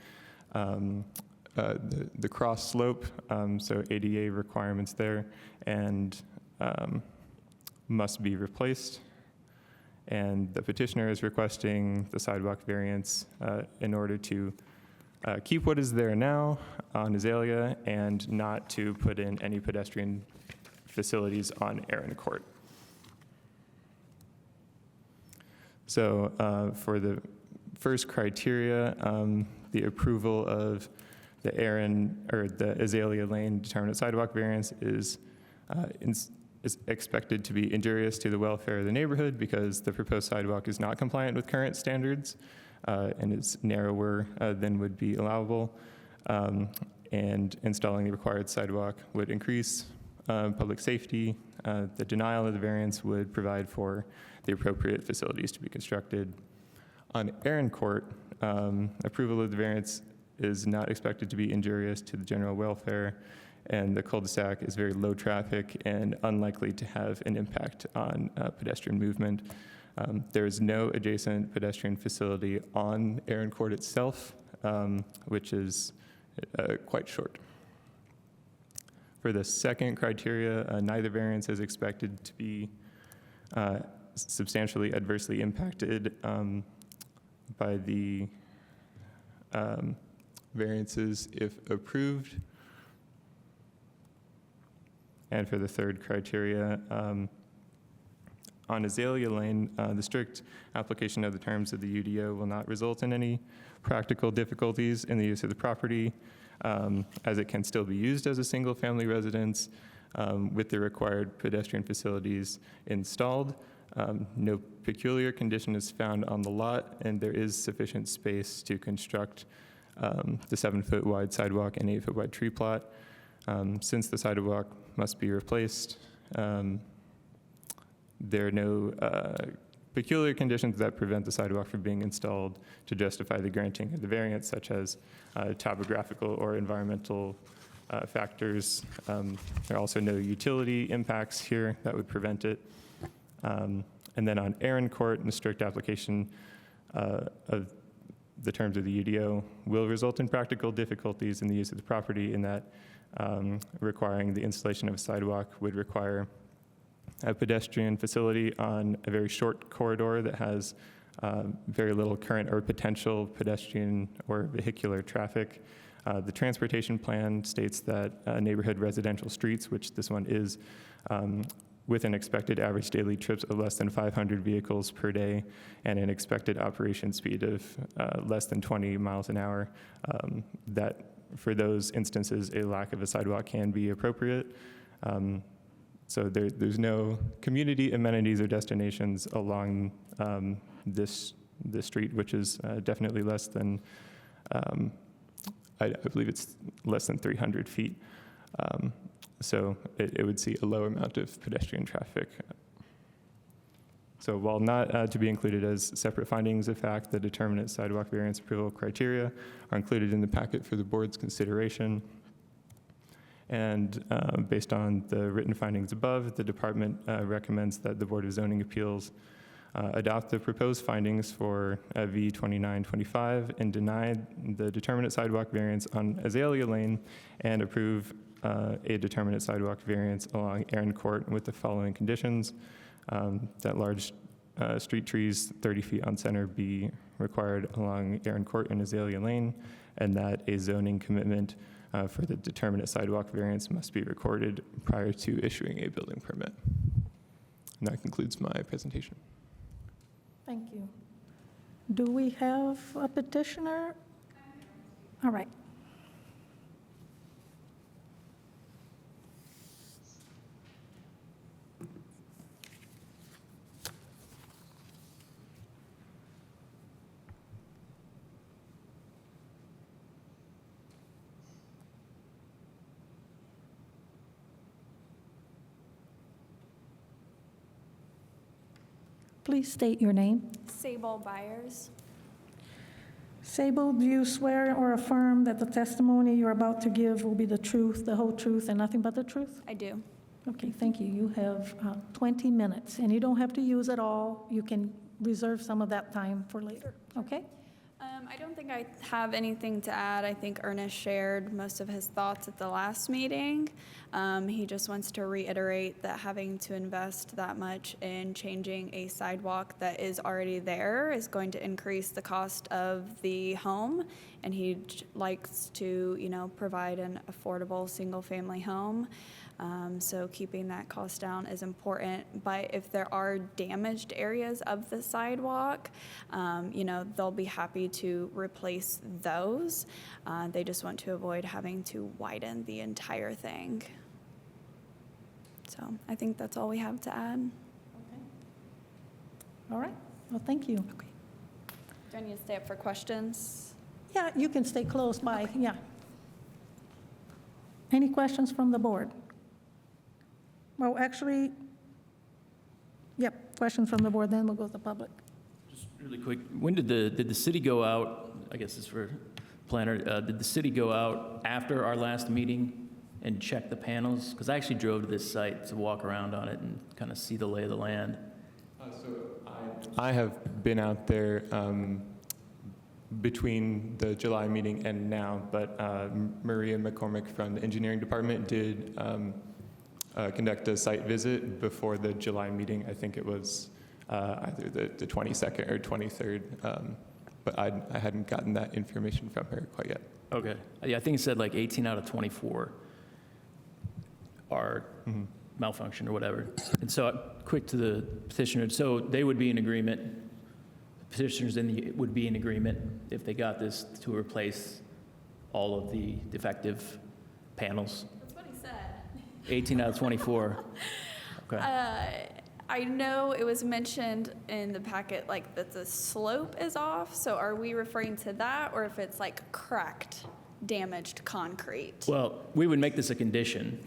the cross slope, so ADA requirements there, and must be replaced. And the petitioner is requesting the sidewalk variance in order to keep what is there now on Azalea and not to put in any pedestrian facilities on Aaron Court. So for the first criteria, the approval of the the Azalea Lane determinate sidewalk variance is expected to be injurious to the welfare of the neighborhood because the proposed sidewalk is not compliant with current standards and is narrower than would be allowable. And installing the required sidewalk would increase public safety. The denial of the variance would provide for the appropriate facilities to be constructed. On Aaron Court, approval of the variance is not expected to be injurious to the general welfare, and the cul-de-sac is very low traffic and unlikely to have an impact on pedestrian movement. There is no adjacent pedestrian facility on Aaron Court itself, which is quite short. For the second criteria, neither variance is expected to be substantially adversely impacted by the variances if approved. And for the third criteria, on Azalea Lane, the strict application of the terms of the UDO will not result in any practical difficulties in the use of the property, as it can still be used as a single-family residence with the required pedestrian facilities installed. No peculiar condition is found on the lot, and there is sufficient space to construct the 7-foot wide sidewalk and 8-foot wide tree plot. Since the sidewalk must be replaced, there are no peculiar conditions that prevent the sidewalk from being installed to justify the granting of the variance, such as topographical or environmental factors. There are also no utility impacts here that would prevent it. And then on Aaron Court, the strict application of the terms of the UDO will result in practical difficulties in the use of the property, in that requiring the installation of a sidewalk would require a pedestrian facility on a very short corridor that has very little current or potential pedestrian or vehicular traffic. The transportation plan states that neighborhood residential streets, which this one is, with an expected average daily trips of less than 500 vehicles per day and an expected operation speed of less than 20 miles an hour, that for those instances, a lack of a sidewalk can be appropriate. So there's no community amenities or destinations along this street, which is definitely less than, I believe it's less than 300 feet. So it would see a low amount of pedestrian traffic. So while not to be included as separate findings of fact, the determinate sidewalk variance approval criteria are included in the packet for the board's consideration. And based on the written findings above, the department recommends that the Board of Zoning Appeals adopt the proposed findings for V2925 and deny the determinate sidewalk variance on Azalea Lane and approve a determinate sidewalk variance along Erin Court with the following conditions: that large street trees 30 feet on center be required along Erin Court and Azalea Lane, and that a zoning commitment for the determinate sidewalk variance must be recorded prior to issuing a building permit. And that concludes my presentation. Thank you. Do we have a petitioner? All right. Please state your name. Sable Byers. Sable, do you swear or affirm that the testimony you're about to give will be the truth, the whole truth, and nothing but the truth? I do. Okay, thank you. You have 20 minutes, and you don't have to use it all. You can reserve some of that time for later, okay? I don't think I have anything to add. I think Ernest shared most of his thoughts at the last meeting. He just wants to reiterate that having to invest that much in changing a sidewalk that is already there is going to increase the cost of the home, and he likes to, provide an affordable single-family home. So keeping that cost down is important. But if there are damaged areas of the sidewalk, they'll be happy to replace those. They just want to avoid having to widen the entire thing. So I think that's all we have to add. Okay. All right. Well, thank you. Okay. Do I need to stay up for questions? Yeah, you can stay close by. Yeah. Any questions from the board? Well, actually, yep, questions from the board, then we'll go to the public. Just really quick, when did the city go out, I guess it's for planner, did the city go out after our last meeting and check the panels? Because I actually drove to this site to walk around on it and kind of see the lay of the land. I have been out there between the July meeting and now, but Maria McCormick from the engineering department did conduct a site visit before the July meeting. I think it was either the 22nd or 23rd, but I hadn't gotten that information from her quite yet. Okay. Yeah, I think it said like 18 out of 24 are malfunction or whatever. And so quick to the petitioner. So they would be in agreement, petitioners would be in agreement if they got this to replace all of the defective panels? That's what he said. 18 out of 24. Okay. I know it was mentioned in the packet, like, that the slope is off, so are we referring to that, or if it's like cracked, damaged concrete? Well, we would make this a condition,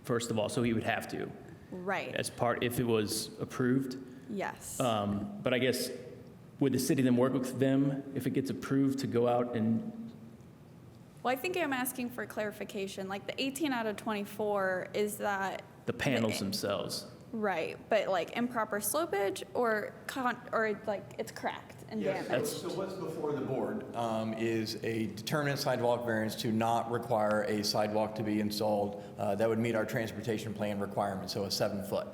first of all, so he would have to. Right. As part, if it was approved. Yes. But I guess, would the city then work with them if it gets approved to go out and? Well, I think I'm asking for clarification, like the 18 out of 24, is that? The panels themselves. Right, but like improper slopage or like it's cracked? and Yes, damage. so what's before the board is a determinate sidewalk variance to not require a sidewalk to be installed that would meet our transportation plan requirement, so a 7-foot.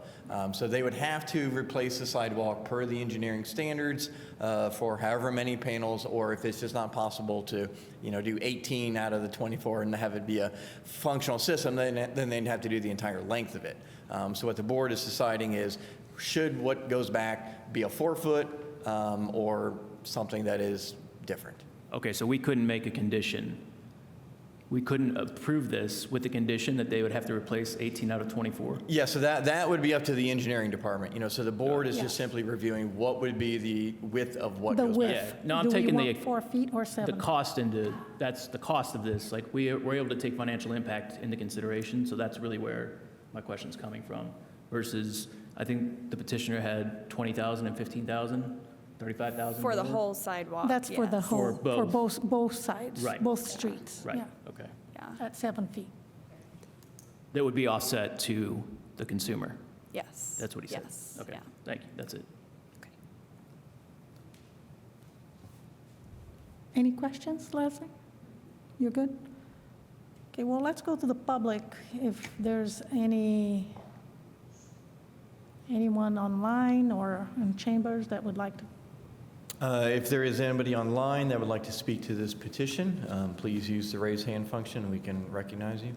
So they would have to replace the sidewalk per the engineering standards for however many panels, or if it's just not possible to, do 18 out of the 24 and have it be a functional system, then they'd have to do the entire length of it. So what the board is deciding is, should what goes back be a 4-foot or something that is different? Okay, so we couldn't make a condition. We couldn't approve this with the condition that they would have to replace 18 out of 24? Yeah, so that would be up to the engineering department, so the board is just simply reviewing what would be the width of what The goes width. back. Yeah. No, I'm Do we taking want 4 feet or 7? the cost that's the cost of this. Like, we're able to take financial impact into consideration, so that's really where my question's coming from. Versus, I think the petitioner had 20,000 and 15,000, 35,000? For the whole sidewalk. That's for the yes. whole, for both. both sides, Right. both streets. Right, Yeah, okay. Yeah. at 7 feet. That would be offset to the consumer. Yes. That's what he said. Yes. Okay, Yeah. thank you, that's it. Any questions, Leslie? You're good? Okay, well, let's go to the public. If there's anyone online or in chambers that would like to. If there is anybody online that would like to speak to this petition, please use the raise hand function and we can recognize you.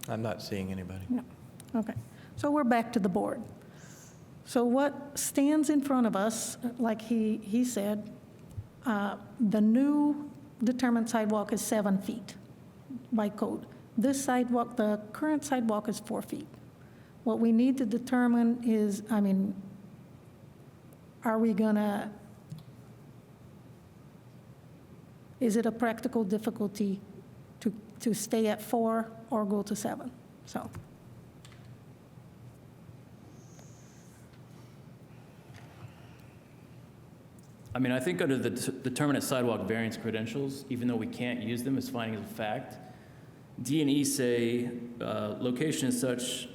I'm not seeing anybody. No. Okay, so we're back to the board. So what stands in front of us, like he said, the new determined sidewalk is 7 feet by code. This sidewalk, the current sidewalk is 4 feet. What we need to determine is, are we gonna, is it a practical difficulty to stay at 4 or go to 7? So. I think under the determinate sidewalk variance credentials, even though we can't use them as findings of fact, D&E say location is such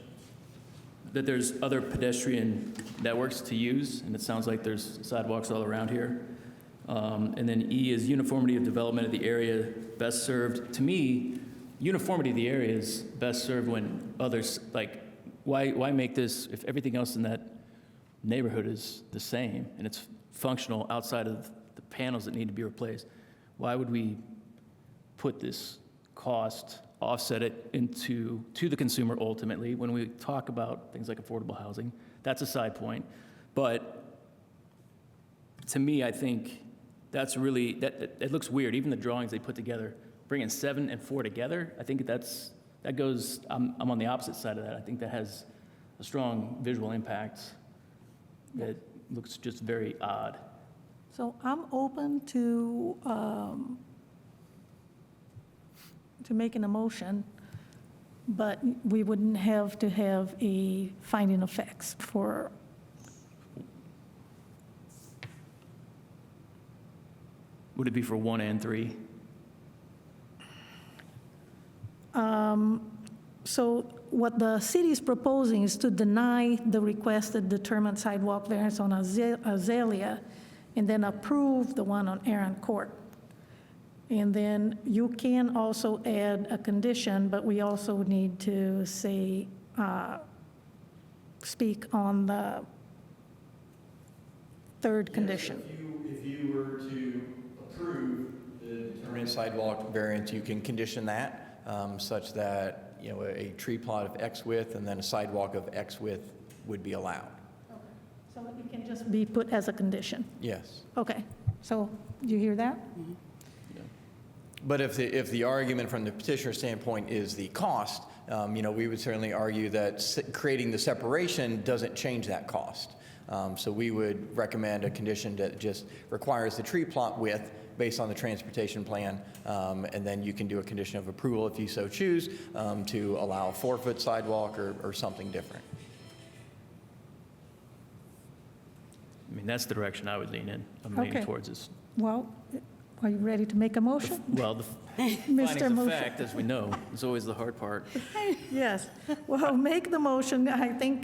that there's other pedestrian networks to use, and it sounds like there's sidewalks all around here. And then E is uniformity of development of the area best served. To me, uniformity of the area is best served when others, why make this if everything else in that neighborhood is the same and it's functional outside of the panels that need to be replaced? Why would we put this cost, offset it to the consumer ultimately when we talk about things like affordable housing? That's a side point. But to me, I think that's really, it looks weird. Even the drawings they put together, bringing 7 and 4 together, I think that goes, I'm on the opposite side of that. I think that has a strong visual impact that looks just very odd. So I'm open to making a motion, but we wouldn't have to have a finding of facts for. Would it be for 1 and 3? So what the city is proposing is to deny the requested determined sidewalk variance on Azalea and then approve the one on Aaron Court. And then you can also add a condition, but we also need to say, speak on the third condition. If you were to approve the determinate sidewalk variance, you can condition that such that, a tree plot of X width and then a sidewalk of X width would be allowed. Okay. So it can just be put as a condition. Yes. Okay, so do you hear that? But if the argument from the petitioner standpoint is the cost, we would certainly argue that creating the separation doesn't change that cost. So we would recommend a condition that just requires the tree plot width based on the transportation plan, and then you can do a condition of approval if you so choose to allow a 4-foot sidewalk or something different. That's the direction I would lean in. I'm leaning Okay. towards this. Well, Are you ready to make a motion? Well, the findings Mr. of Motion. fact, as we know, is always the hard part. Yes. Well, make the motion. I think,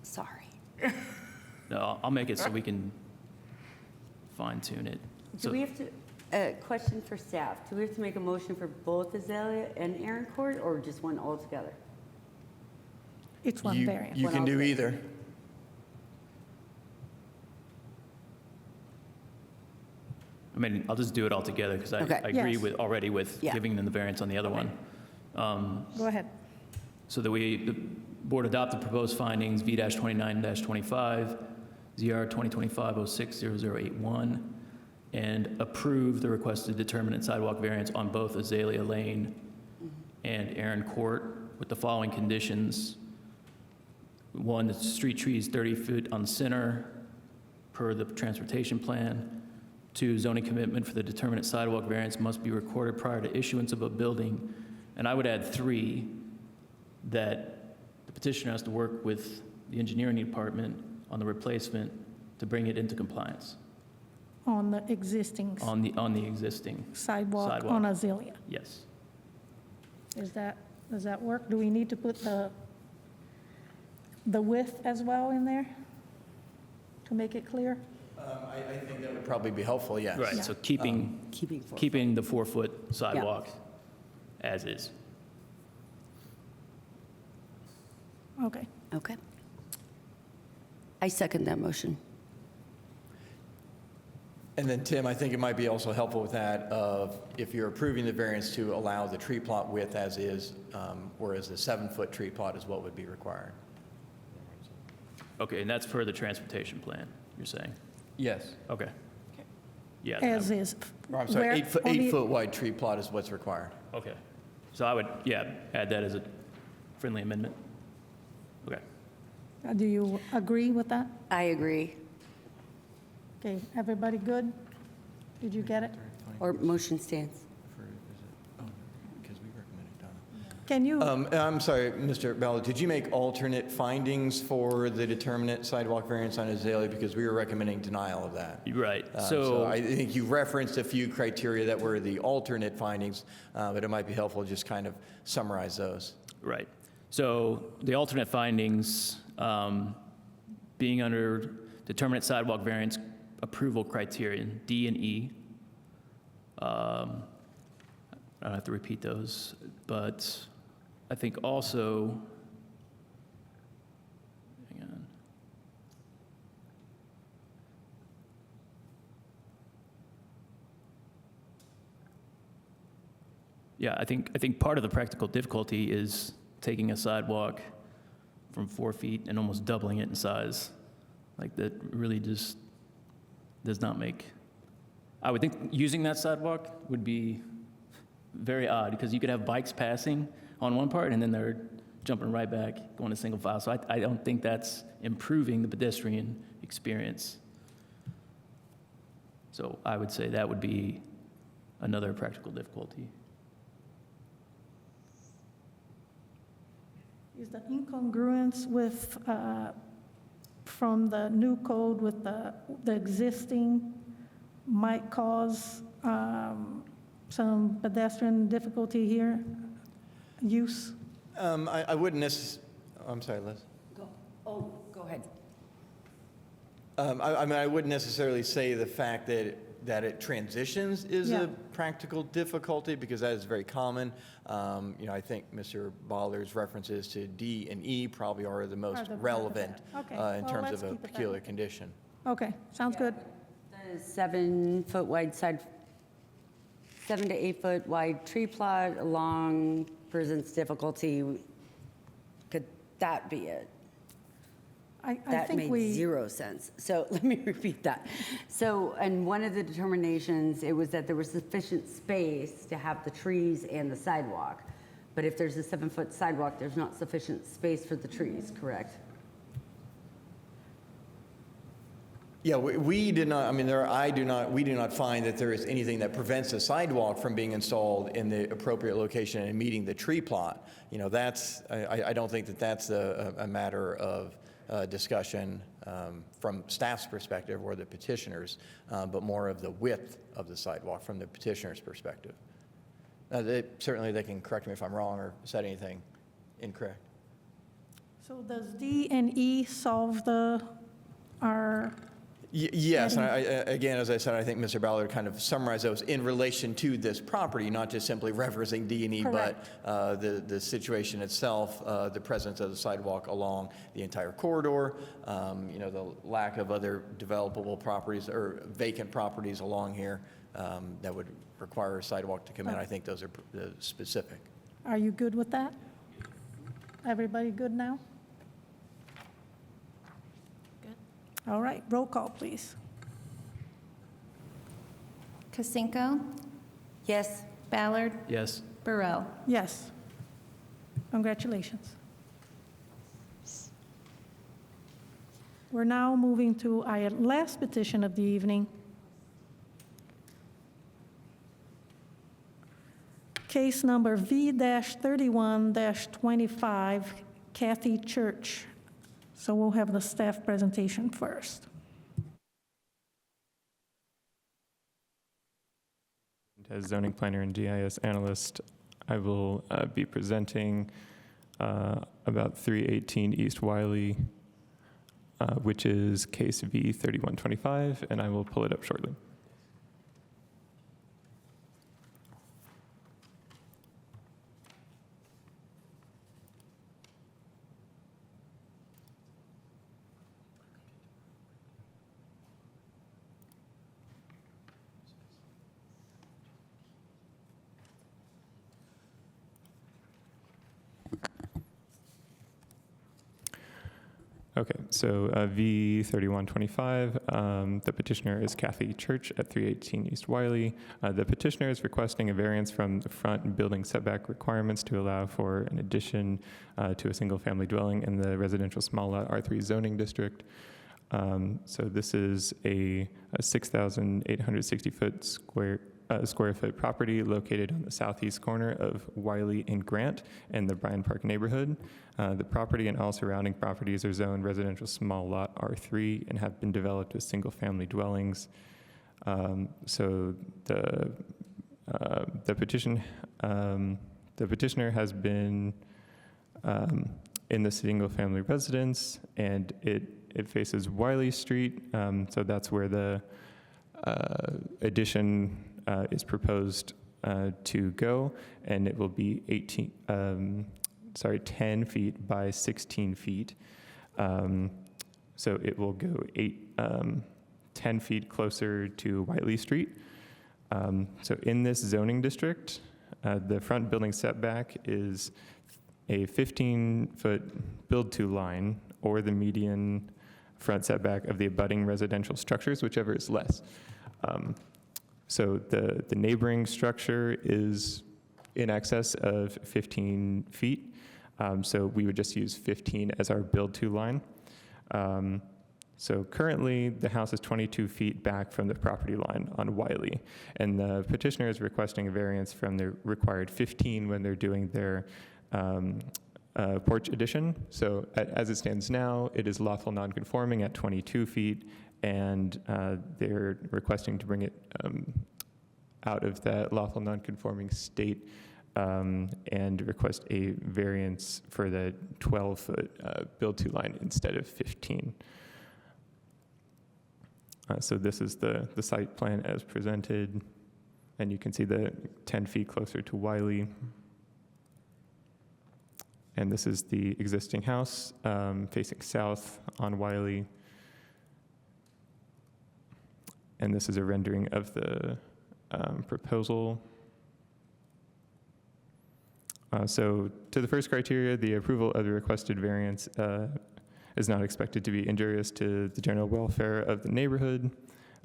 Sorry. No, I'll make it so we can fine tune it. Do So we have to, question for staff, do we have to make a motion for both Azalea and Aaron Court, or just one altogether? it's one You- variant. You can do either. I mean, I'll just do it all together because I Okay. agree Yes. with, already with Yeah. giving them the variance on the other one. Go ahead. So that the board adopt the proposed findings, V-29-25, ZR 2025-060081, and approve the requested determinate sidewalk variance on both Azalea Lane and Aaron Court with the following conditions. One, the street trees 30 feet on center per the transportation plan. Two, zoning commitment for the determinate sidewalk variance must be recorded prior to issuance of a building. And I would add three, that the petitioner has to work with the engineering department on the replacement to bring it into compliance On the existing on the existing. sidewalk sidewalk. on Azalea. Yes. Does that work? Do we need to put the width as well in there to make it clear? I think that would probably be helpful, yes. Right, so keeping the 4-foot sidewalk as is. Okay. Okay. I second that motion. And then, Tim, I think it might be also helpful with that of if you're approving the variance to allow the tree plot width as is, whereas the 7-foot tree plot is what would be required. Okay, and that's per the transportation plan, you're saying? Yes. Okay. Yeah. As is. Or I'm sorry, Where- 8 foot, on the- 8-foot wide tree plot is what's required. Okay. So I would, add that as a friendly amendment. Okay. Do you agree with that? I agree. Okay, everybody good? Did you get it? Or motion stands. Can you, I'm sorry, Mr. Ballard, did you make alternate findings for the determinate sidewalk variance on Azalea? Because we were recommending denial of that. Right, So I think you referenced a few criteria that were the alternate findings, but it might be helpful to just kind of summarize those. Right. So the alternate findings, being under determinate sidewalk variance approval criterion, D and E. I don't have to repeat those, but I think also, hang on. Yeah, I think part of the practical difficulty is taking a sidewalk from 4 feet and almost doubling it in size. Like that really just does not make, I would think using that sidewalk would be very odd because you could have bikes passing on one part and then they're jumping right back, going to single file. So I don't think that's improving the pedestrian experience. So I would say that would be another practical difficulty. is the incongruence with, from the new code with the existing might cause some pedestrian difficulty here? Use? I wouldn't necessarily, I'm sorry, Liz. Go ahead. I mean, I wouldn't necessarily say the fact that it transitions is Yeah. a practical difficulty, because that is very common. I think Mr. Baller's references to D and E probably are the most the- relevant Okay, in well, terms let's of a keep it that peculiar way. condition. Okay, sounds good. The 7-foot wide 7 to 8 foot wide tree plot along presents difficulty. Could that be it? I That think made we, zero sense. So let me repeat that. So, and one of the determinations, it was that there was sufficient space to have the trees and the sidewalk. But if there's a 7-foot sidewalk, there's not sufficient space for the trees, correct? Yeah, we did not, I mean, we do not find that there is anything that prevents a sidewalk from being installed in the appropriate location and meeting the tree plot. I don't think that that's a matter of discussion from staff's perspective or the petitioners, but more of the width of the sidewalk from the petitioner's perspective. Certainly they can correct me if I'm wrong or said anything incorrect. So does D and E solve our? Yes, and again, as I said, I think Mr. Ballard kind of summarized those in relation to this property, not just simply referencing D and E, but the situation itself, the presence of the sidewalk along the entire corridor, the lack of other developable properties or vacant properties along here that would require a sidewalk to come in. I think those are specific. Are you good with that? Everybody good now? All right, roll call, please. Kasinko? Yes. Ballard? Yes. Burrell? Yes. Congratulations. We're now moving to our last petition of the evening. Case number V-31-25, Kathy Church. So we'll have the staff presentation first. As zoning planner and GIS analyst, I will be presenting about 318 East Wiley, which is case V-3125, and I will pull it up shortly. Okay, so V-3125, the petitioner is Kathy Church at 318 East Wiley. The petitioner is requesting a variance from the front building setback requirements to allow for an addition to a single-family dwelling in the residential small lot R3 zoning district. So this is a 6,860 square foot property located on the southeast corner of Wiley and Grant in the Bryan Park neighborhood. The property and all surrounding properties are zoned residential small lot R3 and have been developed as single-family dwellings. So the petitioner has been in the single-family residence, and it faces Wiley Street. So that's where the addition is proposed to go, and it will be 10 feet by 16 feet. So it will go 10 feet closer to Wiley Street. So in this zoning district, the front building setback is a 15-foot build-to line or the median front setback of the abutting residential structures, whichever is less. So the neighboring structure is in excess of 15 feet. So we would just use 15 as our build-to line. So currently, the house is 22 feet back from the property line on Wiley, and the petitioner is requesting a variance from the required 15 when they're doing their porch addition. So as it stands now, it is lawful non-conforming at 22 feet, and they're requesting to bring it out of that lawful non-conforming state and request a variance for the 12-foot build-to line instead of 15. So this is the site plan as presented, and you can see the 10 feet closer to Wiley. And this is the existing house facing south on Wiley. And this is a rendering of the proposal. So to the first criteria, the approval of the requested variance is not expected to be injurious to the general welfare of the neighborhood.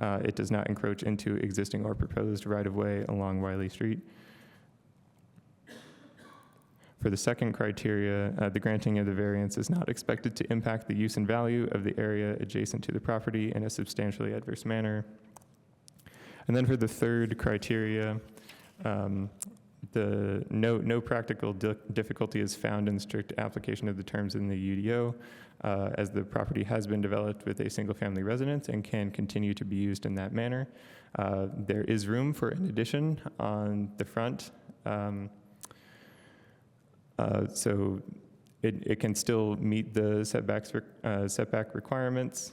It does not encroach into existing or proposed right-of-way along Wiley Street. For the second criteria, the granting of the variance is not expected to impact the use and value of the area adjacent to the property in a substantially adverse manner. And then for the third criteria, No practical difficulty is found in strict application of the terms in the UDO, as the property has been developed with a single-family residence and can continue to be used in that manner. There is room for an addition on the front, so it can still meet the setback requirements.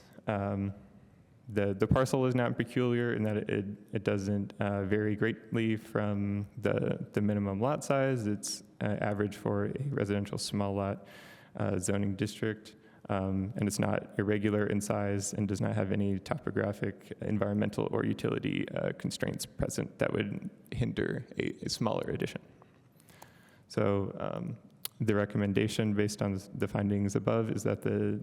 The parcel is not peculiar in that it doesn't vary greatly from the minimum lot size. It's average for a residential small lot zoning district, and it's not irregular in size and does not have any topographic, environmental, or utility constraints present that would hinder a smaller addition. So the recommendation based on the findings above is that the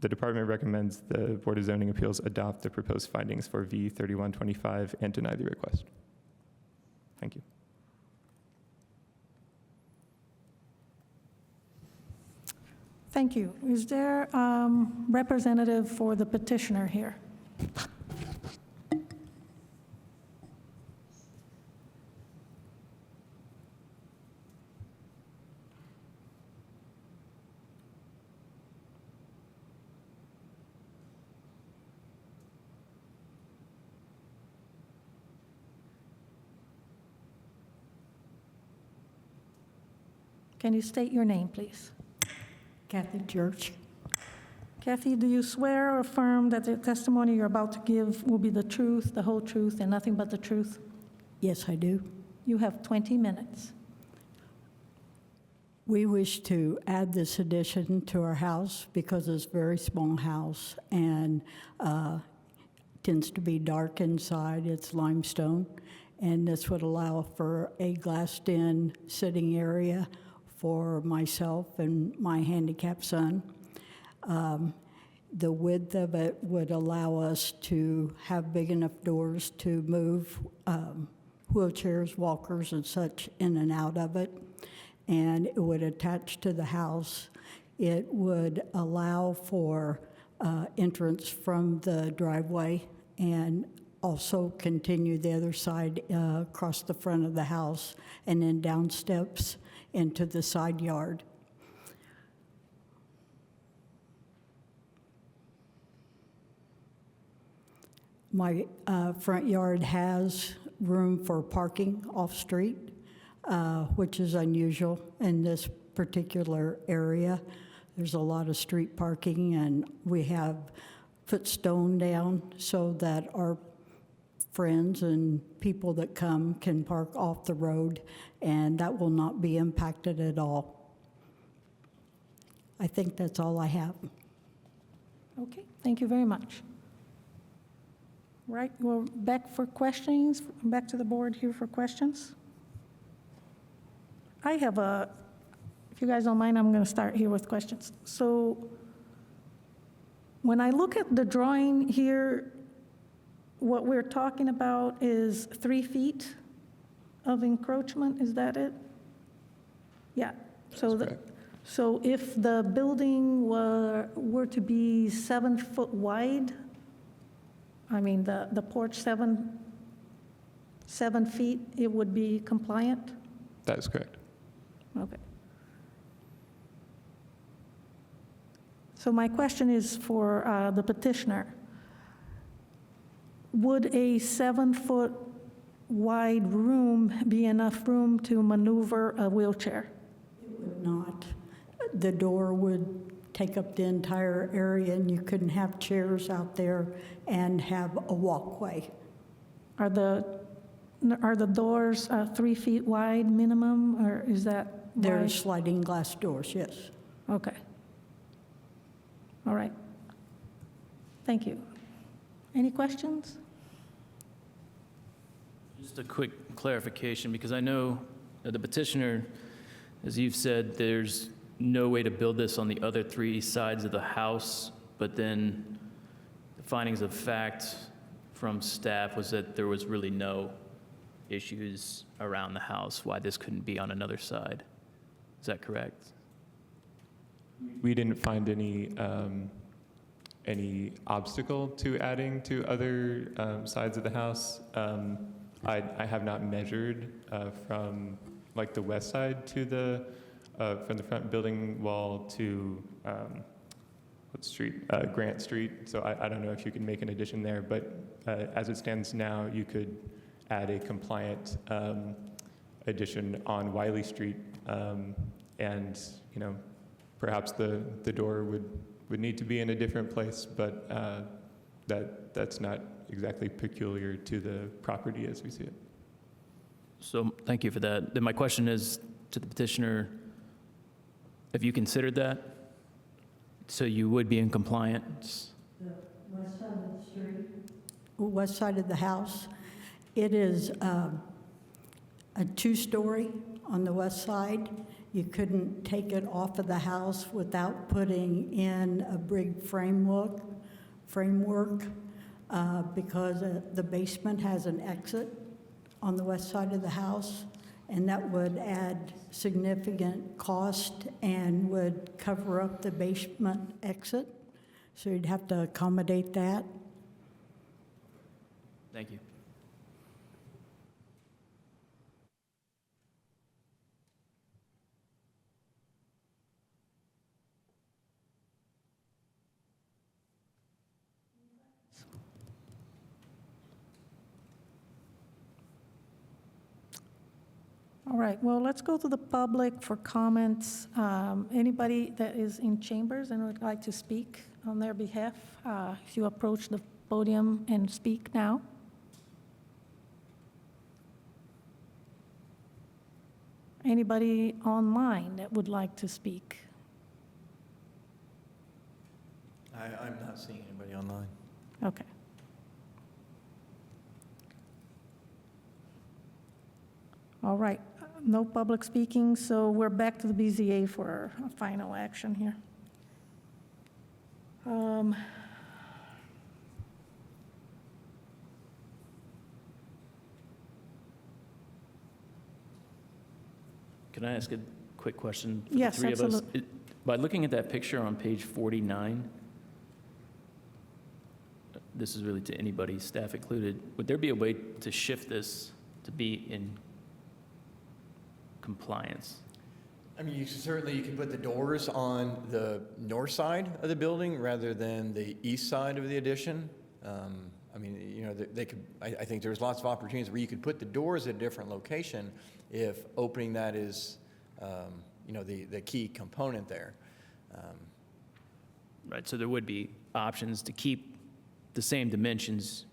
department recommends the Board of Zoning Appeals adopt the proposed findings for V3125 and deny the request. Thank you. Thank you. Is there representative for the petitioner here? Can you state your name, please? Kathy Church. Kathy, do you swear or affirm that the testimony you're about to give will be the truth, the whole truth, and nothing but the truth? Yes, I do. You have 20 minutes. We wish to add this addition to our house because it's a very small house and tends to be dark inside. It's limestone, and this would allow for a glassed-in sitting area for myself and my handicapped son. The width of it would allow us to have big enough doors to move wheelchairs, walkers, and such in and out of it. And it would attach to the house. It would allow for entrance from the driveway and also continue the other side across the front of the house and then down steps into the side yard. My front yard has room for parking off-street, which is unusual in this particular area. There's a lot of street parking, and we have put stone down so that our friends and people that come can park off the road, and that will not be impacted at all. I think that's all I have. Okay, thank you very much. Right, we're back for questions, back to the board here for questions. I have if you guys don't mind, I'm going to start here with questions. So when I look at the drawing here, what we're talking about is 3 feet of encroachment, is that it? Yeah. So if the building were to be 7 foot wide, I mean, the porch 7 feet, it would be compliant? That is correct. Okay. So my question is for the petitioner. Would a 7 foot wide room be enough room to maneuver a wheelchair? It would not. The door would take up the entire area, and you couldn't have chairs out there and have a walkway. Are the doors 3 feet wide minimum, or is that They're wide? sliding glass doors, yes. Okay. All right. Thank you. Any questions? Just a quick clarification, because I know that the petitioner, as you've said, there's no way to build this on the other 3 sides of the house, but then the findings of fact from staff was that there was really no issues around the house why this couldn't be on another side. Is that correct? We didn't find any obstacle to adding to other sides of the house. I have not measured from like the west side to the, from the front building wall to, what street? Grant Street. So I don't know if you can make an addition there, but as it stands now, you could add a compliant addition on Wiley Street, and perhaps the door would need to be in a different place, but that's not exactly peculiar to the property as we see it. So thank you for that. Then my question is to the petitioner, have you considered that? So you would be in compliance? The west side of the street? West side of the house. It is a two-story on the west side. You couldn't take it off of the house without putting in a big framework because the basement has an exit on the west side of the house, and that would add significant cost and would cover up the basement exit. So you'd have to accommodate that. Thank you. All right, well, let's go to the public for comments. Anybody that is in chambers and would like to speak on their behalf, if you approach the podium and speak now. Anybody online that would like to speak? I'm not seeing anybody online. Okay. All right, no public speaking, so we're back to the BZA for a final action here. Can I ask a quick question for Yes, the three of us? absolutely. By looking at that picture on page 49, this is really to anybody, staff included, would there be a way to shift this to be in compliance? I mean, you can put the doors on the north side of the building rather than the east side of the addition. I mean, they could. I think there's lots of opportunities where you could put the doors at a different location if opening that is, the key component there. Right, so there would be options to keep the same dimensions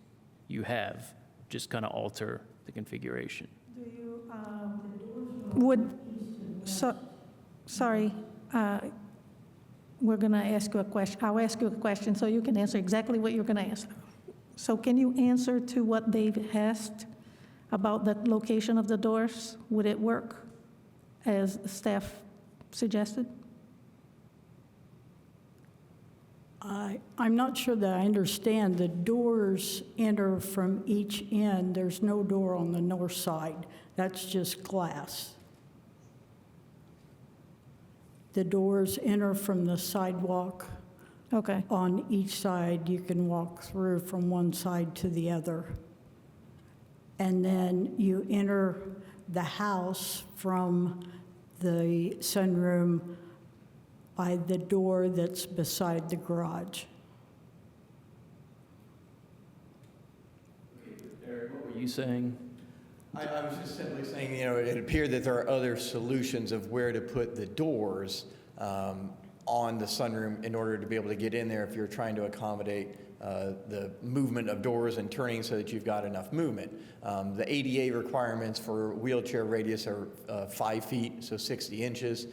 you have, just kind of alter the configuration. Do you, sorry, we're going to ask you a question. I'll ask you a question so you can answer exactly what you're going to answer. So can you answer to what Dave asked about the location of the doors? Would it work as staff suggested? I'm not sure that I understand. The doors enter from each end. There's no door on the north side. That's just glass. The doors enter from the sidewalk. Okay. On each side, you can walk through from one side to the other. And then you enter the house from the sunroom by the door that's beside the garage. Eric, what were you saying? I was just simply saying, it appeared that there are other solutions of where to put the doors on the sunroom in order to be able to get in there if you're trying to accommodate the movement of doors and turning so that you've got enough movement. The ADA requirements for wheelchair radius are 5 feet, so 60 inches.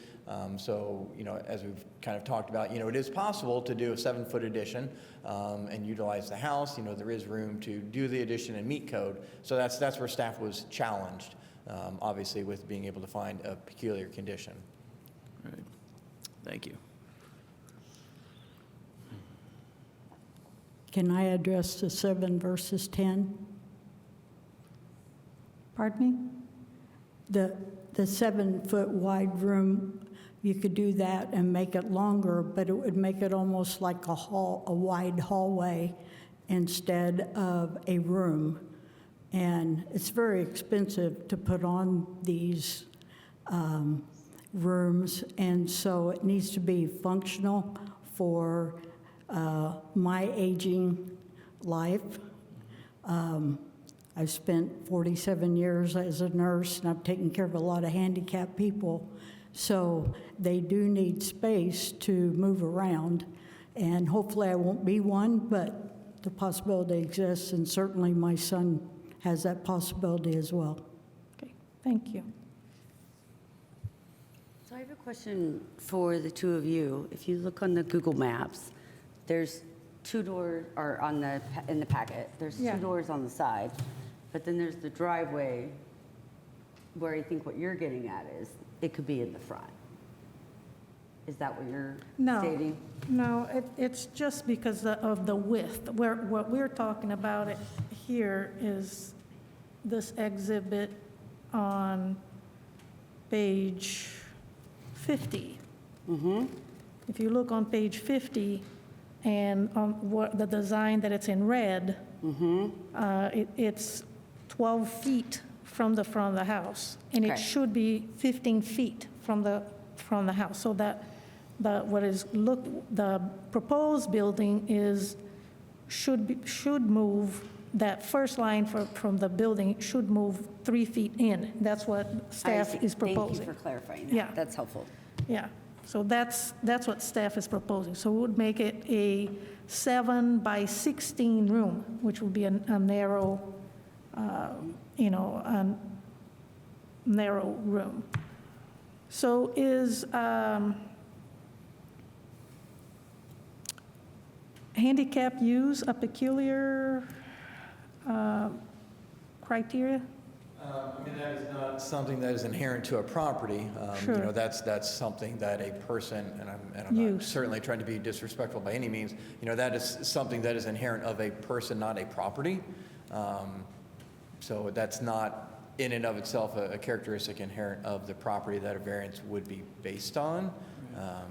So, as we've kind of talked about, it is possible to do a 7-foot addition and utilize the house. There is room to do the addition and meet code. So that's where staff was challenged, obviously, with being able to find a peculiar condition. All right. Thank you. Can I address the 7 versus 10? Pardon me? The 7-foot wide room, you could do that and make it longer, but it would make it almost like a wide hallway instead of a room. And it's very expensive to put on these rooms, and so it needs to be functional for my aging life. I've spent 47 years as a nurse, and I've taken care of a lot of handicapped people, so they do need space to move around, and hopefully I won't be one, but the possibility exists, and certainly my son has that possibility as well. Okay, thank you. So I have a question for the two of you. If you look on the Google Maps, there's two doors, or in the packet, there's Yeah. 2 doors on the side, but then there's the driveway where I think what you're getting at is it could be in the front. Is that what you're stating? No, it's just because of the width. What we're talking about it here is this exhibit on page 50. If you look on page 50 and on what the design that it's in red, it's 12 feet from the front of the house, and it Okay. should be 15 feet from the house, so that the proposed building should move, that first line from the building should move 3 feet in. That's what I staff see. is proposing. Thank you for clarifying that. Yeah. That's helpful. Yeah, so that's what staff is proposing. So it would make it a 7 by 16 room, which would be a narrow, a narrow room. So is handicap use a peculiar criteria? I mean, that is not something that is inherent to a property. Sure. You know, that's something that a person, and I'm not Use. certainly trying to be disrespectful by any means, you know, that is something that is inherent of a person, not a property. So that's not in and of itself a characteristic inherent of the property that a variance would be based on. Yeah.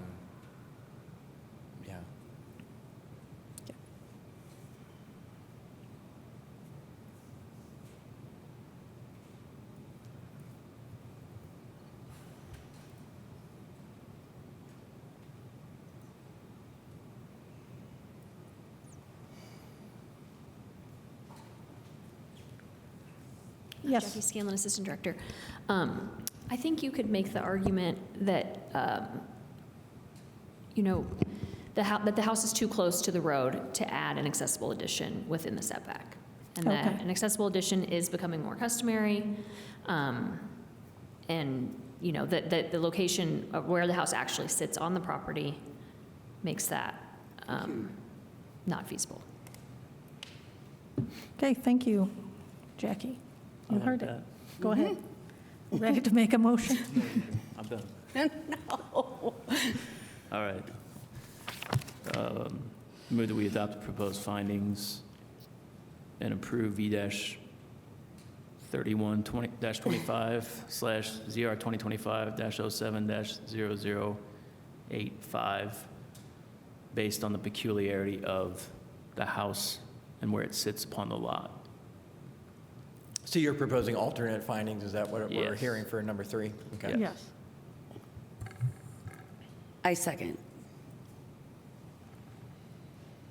Yes. Jackie Scanlon, Assistant Director. I think you could make the argument that, that the house is too close to the road to add an accessible addition within the setback. And that Okay. an accessible addition is becoming more customary. And, that the location of where the house actually sits on the property makes that not feasible. Okay, thank you, Jackie. You like heard it. that. Go ahead. Ready to make a motion? I'm done. No. All right. Move that we adopt the proposed findings and approve V-31-25/ZR 2025-07-0085 based on the peculiarity of the house and where it sits upon the lot. So you're proposing alternate findings, is that what we're Yes. hearing for number 3? Okay. Yes. I second.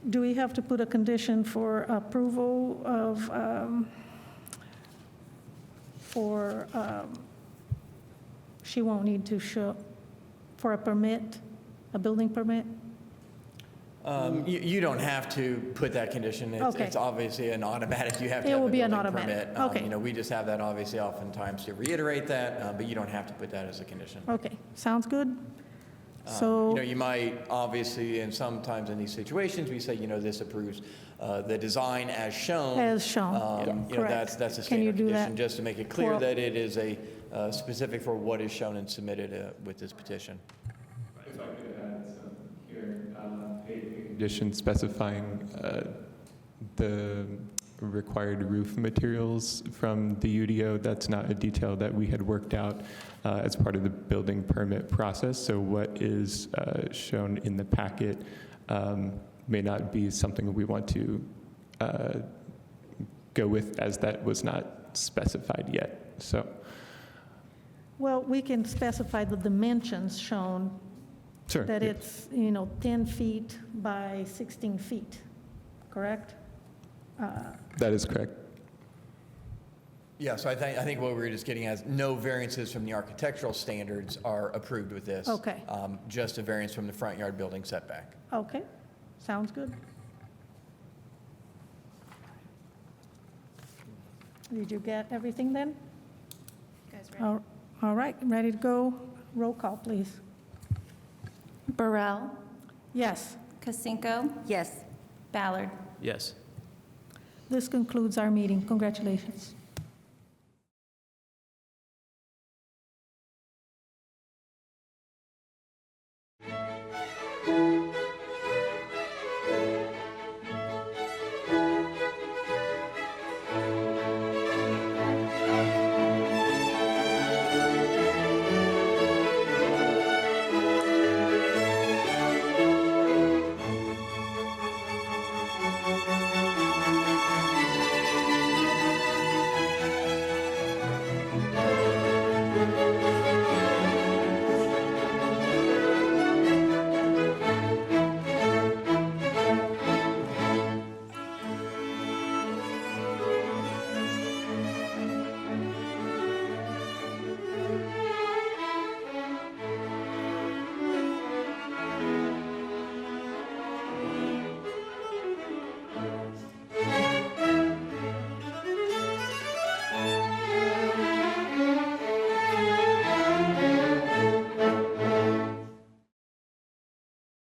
Do we have to put a condition for approval of, she won't need to show, for a permit, a building permit? You don't have to put that condition. Okay. It's obviously an automatic. You have to It have will a be an building automatic. permit. Okay. We just have that obviously oftentimes to reiterate that, but you don't have to put that as a condition. Okay, sounds good. You So, know, you might obviously, and sometimes in these situations, we say, this approves the design as shown. As shown, yeah, correct. That's a Can you standard do condition, that just to make it clear for- that it is a specific for what is shown and submitted with this petition. If I could add some here, a condition specifying the required roof materials from the UDO. That's not a detail that we had worked out as part of the building permit process. So what is shown in the packet may not be something we want to go with, as that was not specified yet. So Well, we can specify the dimensions shown, Sure. that yeah. it's, 10 feet by 16 feet, correct? That is correct. Yeah, so I think what we were just getting at is no variances from the architectural standards are approved with this. Okay. Just a variance from the front yard building setback. Okay, sounds good. Did you get everything then? You guys ready? All right, ready to go? Roll call, please. Burrell, Yes, Kasinko, Yes. Ballard. Yes. this concludes our meeting. Congratulations.